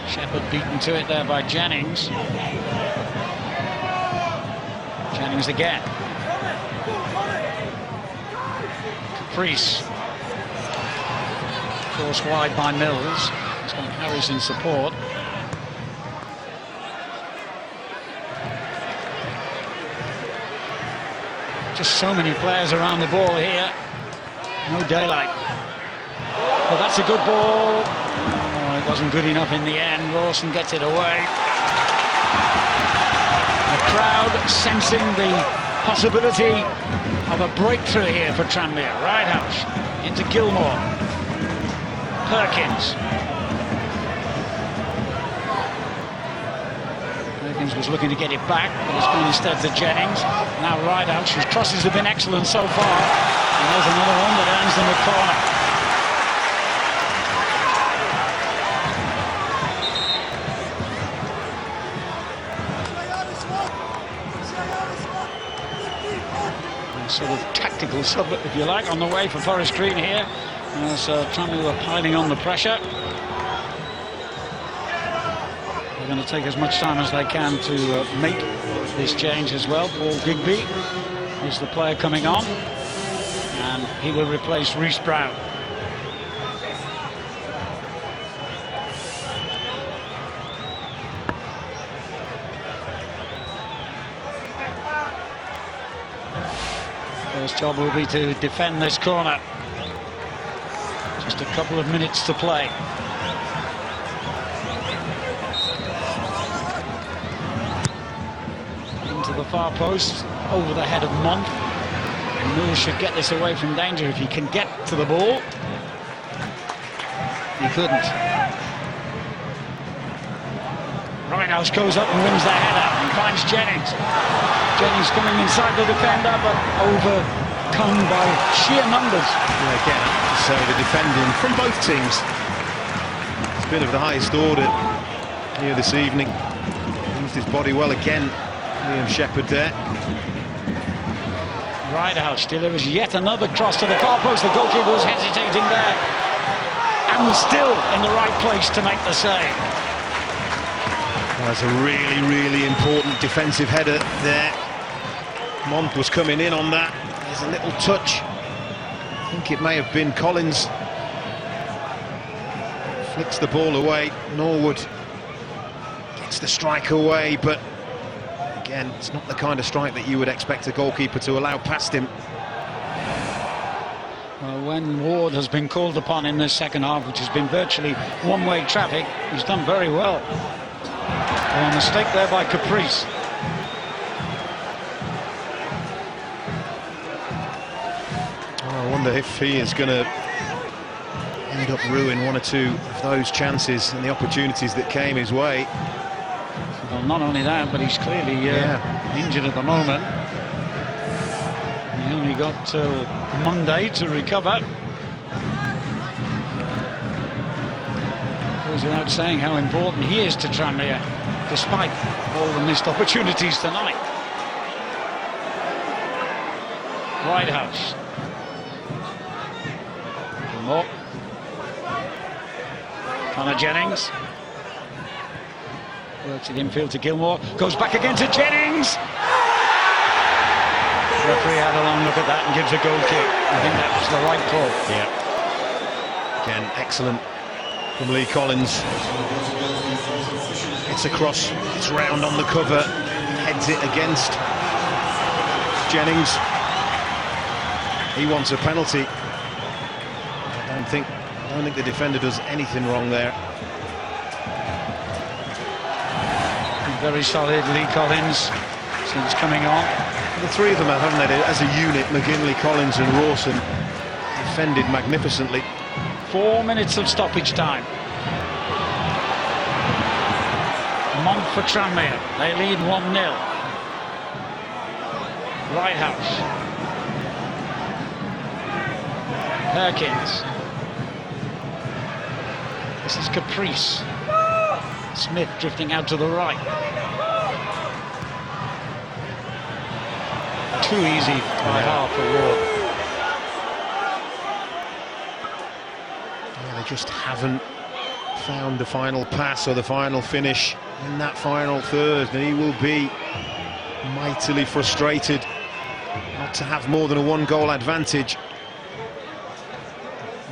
Shepherd beaten to it there by Jennings. Jennings again. Caprice. Forced wide by Mills. He's got Harris in support. Just so many players around the ball here. No daylight. Well, that's a good ball. Oh, it wasn't good enough in the end. Rawson gets it away. The crowd sensing the possibility of a breakthrough here for Tranmere. Right house into Gilmore. Perkins. Was looking to get it back, but it's gone instead to Jennings. Now Rideout, whose crosses have been excellent so far. And there's another one that ends in the corner. A sort of tactical sub, if you like, on the way for Forest Green here, as Tranmere were piling on the pressure. They're going to take as much time as they can to make this change as well. Paul Digby is the player coming on, and he will replace Reece Brown. First job will be to defend this corner. Just a couple of minutes to play. The far post over the head of Monk. Mills should get this away from danger if he can get to the ball. He couldn't. Ridehouse goes up and wins the header and finds Jennings. Jennings coming inside the defender, but overcome by sheer numbers. Yeah, again, I have to say the defending from both teams, it's been of the highest order here this evening. Used his body well again. Liam Shepherd there. Ridehouse delivers yet another cross to the far post. The goalkeeper was hesitating there and was still in the right place to make the save. That's a really, really important defensive header there. Monk was coming in on that. There's a little touch. I think it may have been Collins. Flicks the ball away. Norwood gets the strike away, but again, it's not the kind of strike that you would expect a goalkeeper to allow past him. Well, when Ward has been called upon in this second half, which has been virtually one-way traffic, he's done very well. Well, a mistake there by Caprice. Oh, I wonder if he is going to end up ruining one or two of those chances and the opportunities that came his way. Well, not only that, but he's clearly injured at the moment. He only got till Monday to recover. Goes without saying how important he is to Tranmere, despite all the missed opportunities tonight. Whitehouse. More. Connor Jennings. Works it infield to Gilmore. Goes back again to Jennings. The referee had a long look at that and gives a goal kick. I think that was the right call. Yeah. Again, excellent from Lee Collins. It's across, it's round on the cover, heads it against Jennings. He wants a penalty. I don't think the defender does anything wrong there. Very solid, Lee Collins, since coming on. The three of them have, haven't they, as a unit, McGinley, Collins and Rawson, defended magnificently. 4 minutes of stoppage time. Monk for Tranmere. They lead 1-0. Whitehouse. Perkins. This is Caprice. Smith drifting out to the right. Too easy by half for Ward. Yeah, they just haven't found the final pass or the final finish in that final third, and he will be mightily frustrated not to have more than a one-goal advantage.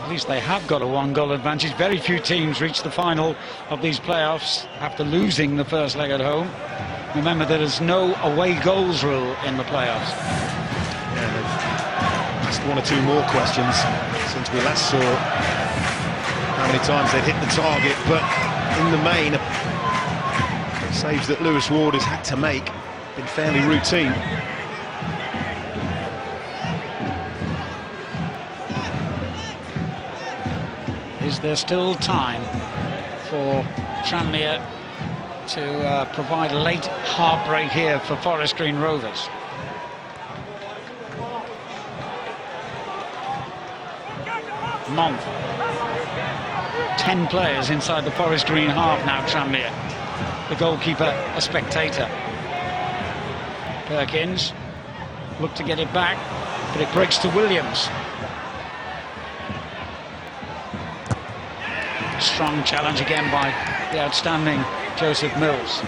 At least they have got a one-goal advantage. Very few teams reach the final of these playoffs after losing the first leg at home. Remember, there is no away goals rule in the playoffs. Yeah, they've asked one or two more questions since we last saw how many times they'd hit the target, but in the main, the saves that Lewis Ward has had to make have been fairly routine. Is there still time for Tranmere to provide a late heartbreak here for Forest Green Rovers? Monk. 10 players inside the Forest Green half now, Tranmere. The goalkeeper a spectator. Perkins looked to get it back, but it breaks to Williams. Strong challenge again by the outstanding Joseph Mills.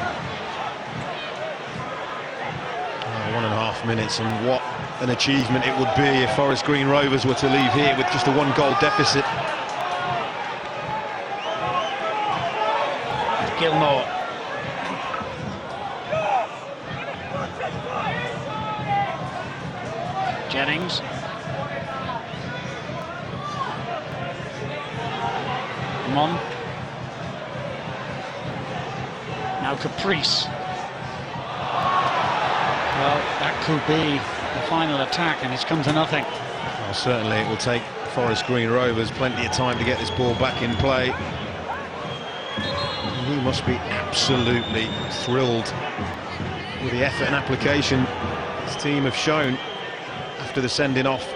1.5 minutes, and what an achievement it would be if Forest Green Rovers were to leave here with just a one-goal deficit. Gilmore. Jennings. On. Now Caprice. Well, that could be the final attack, and it's come to nothing. Well, certainly it will take Forest Green Rovers plenty of time to get this ball back in play. He must be absolutely thrilled with the effort and application his team have shown after the sending off.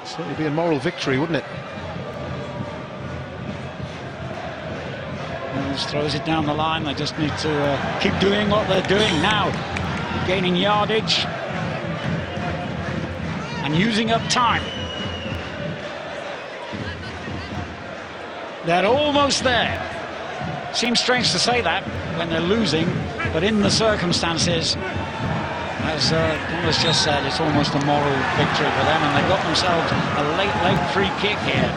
Certainly be a moral victory, wouldn't it? Mills throws it down the line. They just need to keep doing what they're doing now, gaining yardage and using up time. They're almost there. Seems strange to say that when they're losing, but in the circumstances, as Thomas just said, it's almost a moral victory for them, and they got themselves a late free kick here.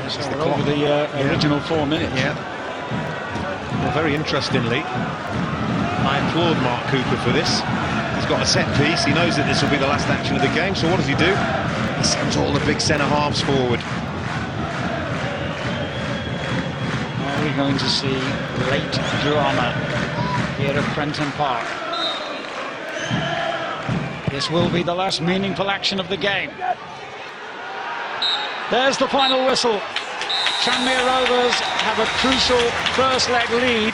So we're over the original 4 minutes. Yeah. Well, very interestingly, I applaud Mark Cooper for this. He's got a set piece. He knows that this will be the last action of the game. So what does he do? He sends all the big centre halves forward. Are we going to see late drama here at Prenton Park? This will be the last meaningful action of the game. There's the final whistle. Tranmere Rovers have a crucial first leg lead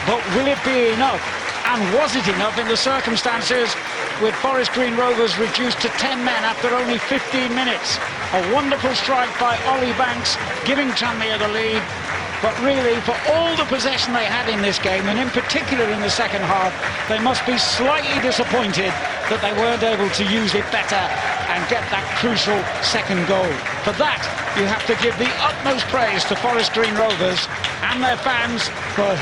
but will it be enough? And was it enough in the circumstances, with Forest Green Rovers reduced to 10 men after only 15 minutes? A wonderful strike by Ollie Banks, giving Tranmere the lead. But really, for all the possession they had in this game, and in particular in the second half, they must be slightly disappointed that they weren't able to use it better and get that crucial second goal. For that, you have to give the utmost praise to Forest Green Rovers and their fans for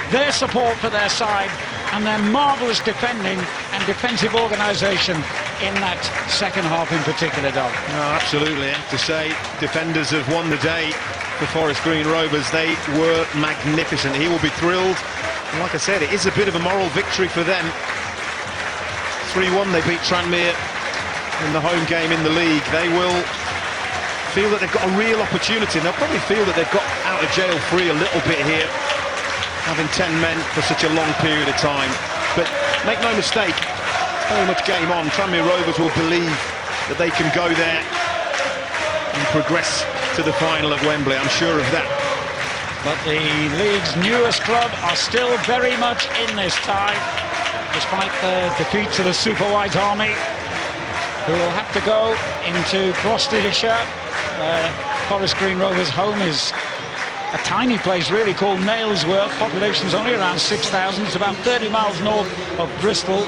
their support for their side and their marvellous defending and defensive organisation in that second half in particular, Doug. No, absolutely. I have to say, defenders have won the day for Forest Green Rovers. They were magnificent. He will be thrilled. And like I said, it is a bit of a moral victory for them. 3-1, they beat Tranmere in the home game in the league. They will feel that they've got a real opportunity, and they'll probably feel that they've got out of jail free a little bit here, having 10 men for such a long period of time. But make no mistake, very much game on. Tranmere Rovers will believe that they can go there and progress to the final at Wembley. I'm sure of that. But the league's newest club are still very much in this tie, despite the defeat to the Super White Army, who will have to go into Gloucestershire. Forest Green Rovers' home is a tiny place really called Nailsworth. Population's only around 6,000. It's about 30 miles north of Bristol.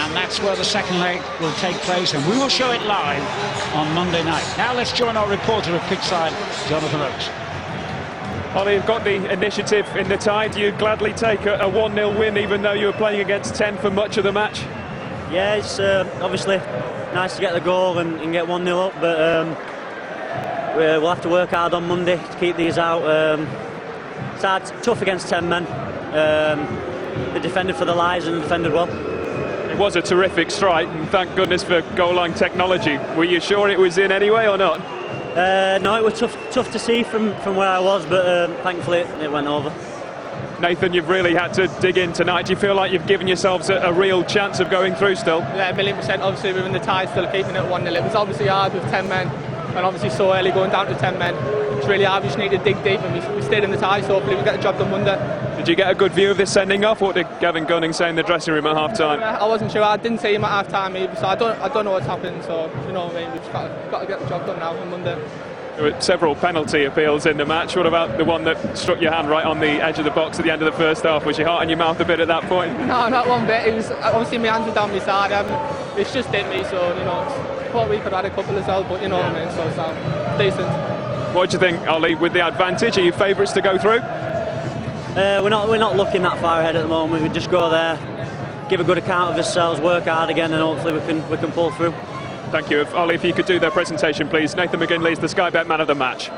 And that's where the second leg will take place, and we will show it live on Monday night. Now let's join our reporter of pitchside, Jonathan Oakes. Ollie, you've got the initiative in the tie. Do you gladly take a 1-0 win, even though you were playing against 10 for much of the match? Yeah, it's obviously nice to get the goal and get 1-0 up, but we'll have to work hard on Monday to keep these out. It's hard, tough against 10 men. They defended for their lives and defended well. It was a terrific strike, and thank goodness for goal line technology. Were you sure it was in anyway or not? No, it was tough to see from where I was, but thankfully it went over. Nathan, you've really had to dig in tonight. Do you feel like you've given yourselves a real chance of going through still? Yeah, 1,000,000%. Obviously, we're in the tie, still keeping it 1-0. It was obviously hard with 10 men, and obviously so early going down to 10 men. It's really hard. We just need to dig deep, and we stayed in the tie, so hopefully we get the job done Monday. Did you get a good view of this sending off? What did Gavin Gunning say in the dressing room at half-time? I wasn't sure. I didn't see him at half-time either, so I don't know what's happened. So, you know what I mean? We've just got to get the job done now on Monday. There were several penalty appeals in the match. What about the one that struck your hand right on the edge of the box at the end of the first half? Was your heart in your mouth a bit at that point? No, not one bit. It was obviously my hands were down my side. It's just hit me, so you know. Thought we could have had a couple as well, but you know what I mean. So it's decent. What do you think, Ollie? With the advantage, are you favourites to go through? We're not looking that far ahead at the moment. We just go there, give a good account of ourselves, work hard again, and hopefully we can pull through. Thank you. Ollie, if you could do their presentation, please. Nathan McGinley's the Sky Bet man of the match.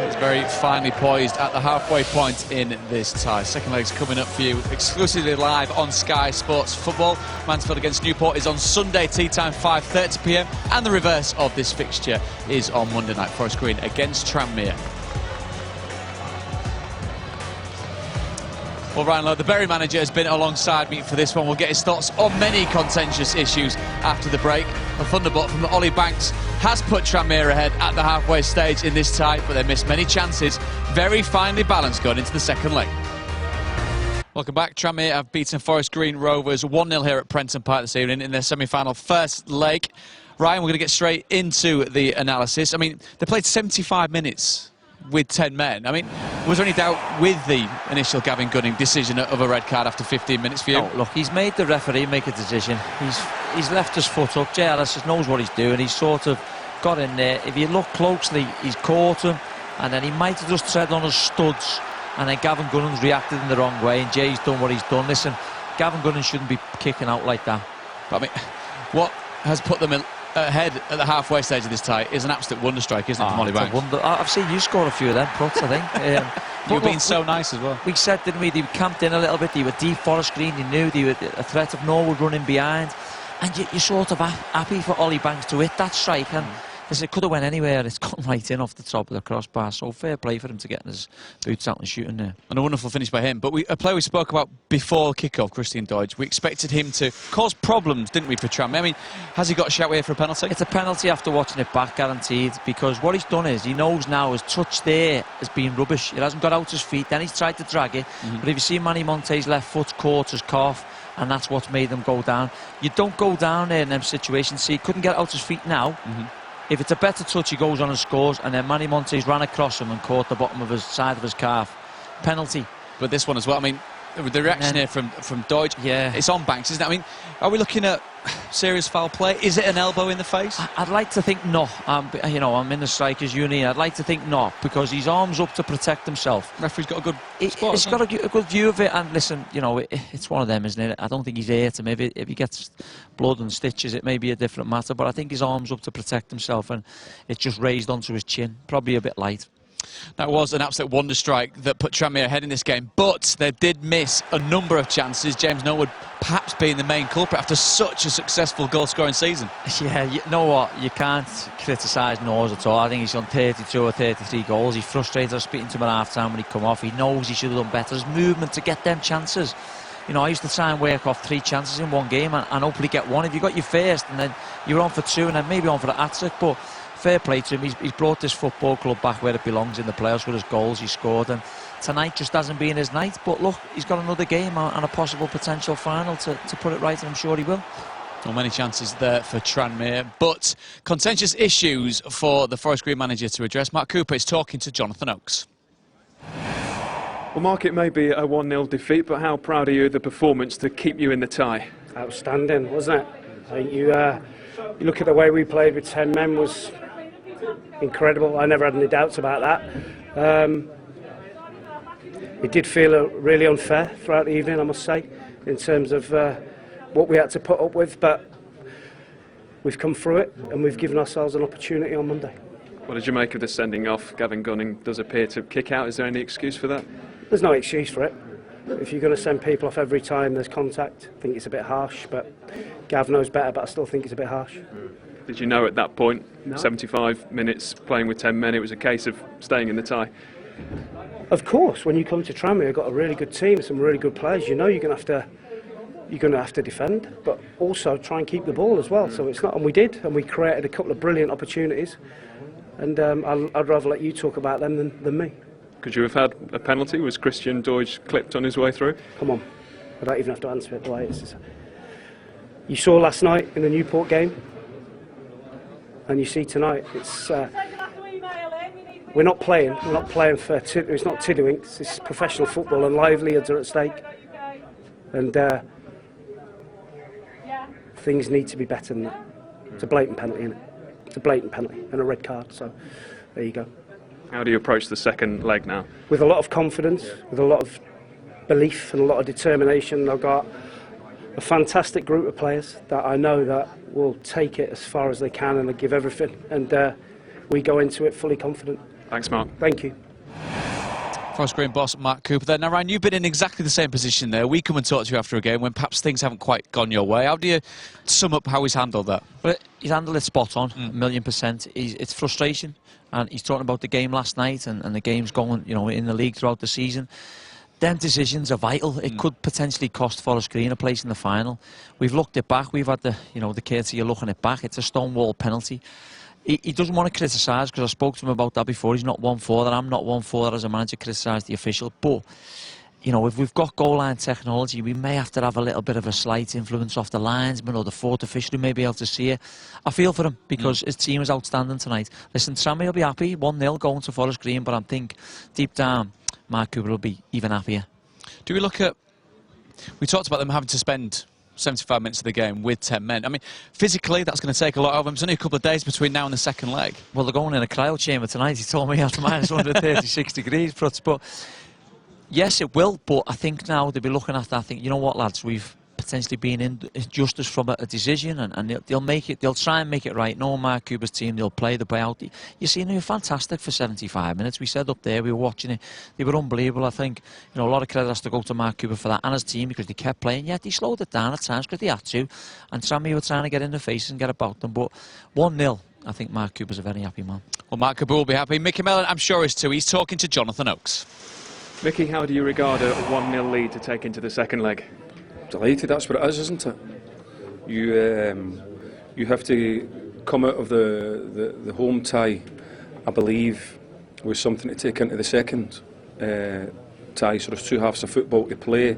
It's very finely poised at the halfway point in this tie. Second leg's coming up for you exclusively live on Sky Sports Football. Mansfield against Newport is on Sunday, tea time, 5:30 p.m. And the reverse of this fixture is on Monday night, Forest Green against Tranmere. Well, Ryan Lowe, the Bury manager, has been alongside me for this one. We'll get his thoughts on many contentious issues after the break. A thunderbolt from Ollie Banks has put Tranmere ahead at the halfway stage in this tie, but they missed many chances. Very finely balanced going into the second leg. Welcome back. Tranmere have beaten Forest Green Rovers 1-0 here at Prenton Park this evening in their semi-final first leg. Ryan, we're going to get straight into the analysis. I mean, they played 75 minutes with 10 men. I mean, was there any doubt with the initial Gavin Gunning decision of a red card after 15 minutes for you? No, look, he's made the referee make a decision. He's left his foot up. Jay Ellis just knows what he's doing. He's sort of got in there. If you look closely, he's caught him, and then he might have just tread on his studs, and then Gavin Gunning's reacted in the wrong way, and Jay's done what he's done. Listen, Gavin Gunning shouldn't be kicking out like that. But, I mean, what has put them ahead at the halfway stage of this tie is an absolute wonder strike, isn't it, from Ollie Banks? I've seen you score a few of them puts, I think. You've been so nice as well. We said, didn't we, they camped in a little bit, they were deep Forest Green, they knew they were a threat of Norwood running behind, and you're sort of happy for Ollie Banks to hit that strike, and It could have went anywhere. It's gone right in off the top of the crossbar. So fair play for him to getting his boots out and shooting there. And a wonderful finish by him. But a player we spoke about before kick-off, Christian Deutsch, we expected him to cause problems, didn't we, for Tranmere? I mean, has he got a shout here for a penalty? It's a penalty after watching it back, guaranteed, because what he's done is he knows now his touch there has been rubbish. It hasn't got out his feet, then he's tried to drag it. But if you see Manny Monte's left foot caught his calf, and that's what's made them go down. You don't go down there in them situations. See, he couldn't get out his feet now. If it's a better touch, he goes on and scores, and then Manny Montes ran across him and caught the bottom of his side of his calf. Penalty. But this one as well, I mean, the reaction here from Deutsch, it's on Banks, isn't it? I mean, are we looking at serious foul play? Is it an elbow in the face? I'd like to think not. You know, I'm in the strikers union. I'd like to think not, because his arm's up to protect himself. Referee's got a good spot. He's got a good view of it, and listen, you know, it's one of them, isn't it? I don't think he's hurt him. If he gets blood and stitches, it may be a different matter, but I think his arm's up to protect himself, and it's just raised onto his chin. Probably a bit light. That was an absolute wonder strike that put Tranmere ahead in this game, but they did miss a number of chances. James Norwood perhaps being the main culprit after such a successful goal-scoring season. Yeah, you know what? You can't criticise Norwood at all. I think he's on 32 or 33 goals. He's frustrated. I was speaking to him at half-time when he come off. He knows he should have done better. His movement to get them chances. You know, I used to try and work off 3 chances in one game and hopefully get one. If you got your first and then you're on for 2 and then maybe on for the hat-trick, but fair play to him. He's brought this football club back where it belongs in the playoffs with his goals he scored, and tonight just hasn't been his night. But look, he's got another game and a possible potential final to put it right, and I'm sure he will. Not many chances there for Tranmere, but contentious issues for the Forest Green manager to address. Mark Cooper is talking to Jonathan Oakes. Well, Mark, it may be a 1-0 defeat, but how proud are you of the performance to keep you in the tie? Outstanding, wasn't it? I think you look at the way we played with 10 men was incredible. I never had any doubts about that. It did feel really unfair throughout the evening, I must say, in terms of what we had to put up with, but we've come through it and we've given ourselves an opportunity on Monday. What did you make of the sending off? Gavin Gunning does appear to kick out. Is there any excuse for that? There's no excuse for it. If you're going to send people off every time there's contact, I think it's a bit harsh, but Gav knows better, but I still think it's a bit harsh. Did you know at that point, No. 75 minutes playing with 10 men, it was a case of staying in the tie? Of course, when you come to Tranmere, you've got a really good team, some really good players. You know you're going to have to defend, but also try and keep the ball as well. So it's not, and we did, and we created a couple of brilliant opportunities. And I'd rather let you talk about them than me. Could you have had a penalty? Was Christian Deutsch clipped on his way through? Come on, I don't even have to answer it the way it is. You saw last night in the Newport game, and you see tonight. It's we're not playing for it's not tiddlywinks. It's professional football, and livelihoods are at stake. And things need to be better than that. It's a blatant penalty, isn't it? It's a blatant penalty and a red card. So there you go. How do you approach the second leg now? With a lot of confidence, with a lot of belief and a lot of determination. I've got a fantastic group of players that I know that will take it as far as they can and they give everything. And we go into it fully confident. Thanks, Mark. Thank you. Forest Green boss Mark Cooper there. Now, Ryan, you've been in exactly the same position there. We come and talk to you after a game when perhaps things haven't quite gone your way. How do you sum up how he's handled that? Well, he's handled it spot on, 1,000,000%. It's frustration, and he's talking about the game last night and the games going, you know, in the league throughout the season. Them decisions are vital. It could potentially cost Forest Green a place in the final. We've looked it back. We've had the courtesy of looking it back. It's a stonewall penalty. He doesn't want to criticise, because I spoke to him about that before. He's not one for that. I'm not one for that as a manager, criticise the official. But, you know, if we've got goal line technology, we may have to have a little bit of a slight influence off the linesman or the fourth official who may be able to see it. I feel for him, because his team is outstanding tonight. Listen, Tranmere will be happy, 1-0 going to Forest Green, but I think deep down, Mark Cooper will be even happier. Do we look at... We talked about them having to spend 75 minutes of the game with 10 men. I mean, physically, that's going to take a lot of them. There's only a couple of days between now and the second leg. Well, they're going in a cryo chamber tonight. He told me after minus 136 degrees. But yes, it will. But I think now they'll be looking at that. I think, you know what, lads, we've potentially been in justice from a decision, and they'll make it. They'll try and make it right. No, Mark Cooper's team, they'll play the play out. You see, they were fantastic for 75 minutes. We said up there, we were watching it. They were unbelievable. I think, you know, a lot of credit has to go to Mark Cooper for that and his team, because they kept playing. Yet they slowed it down at times because they had to. And Tranmere were trying to get in the face and get about them. But 1-0. I think Mark Cooper's a very happy man. Well, Mark Cooper will be happy. Mickey Mellon, I'm sure, is too. He's talking to Jonathan Oakes. Mickey, how do you regard a 1-0 lead to take into the second leg? Delighted, that's what it is, isn't it? You have to come out of the home tie, I believe, with something to take into the second tie. So there's two halves of football to play.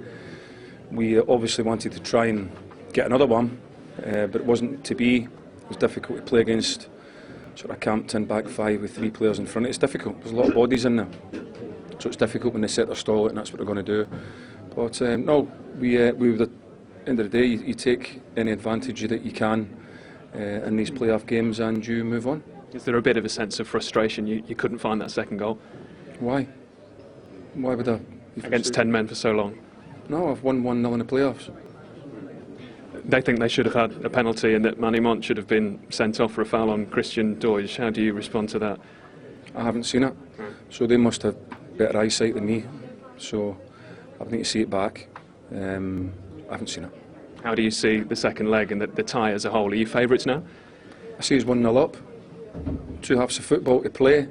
We obviously wanted to try and get another one, but it wasn't to be. It was difficult to play against sort of camped in back five with 3 players in front. It's difficult. There's a lot of bodies in there, so it's difficult when they set their stall out, and that's what they're going to do. But no, we at the end of the day, you take any advantage that you can in these playoff games, and you move on. Is there a bit of a sense of frustration? You couldn't find that second goal. Why? Why would I? Against 10 men for so long. No, I've won 1-0 in the playoffs. They think they should have had a penalty and that Manny Mont should have been sent off for a foul on Christian Doige. How do you respond to that? I haven't seen it, so they must have better eyesight than me. So I need to see it back. I haven't seen it. How do you see the second leg and the tie as a whole? Are you favourites now? I see it's 1-0 up. Two halves of football to play.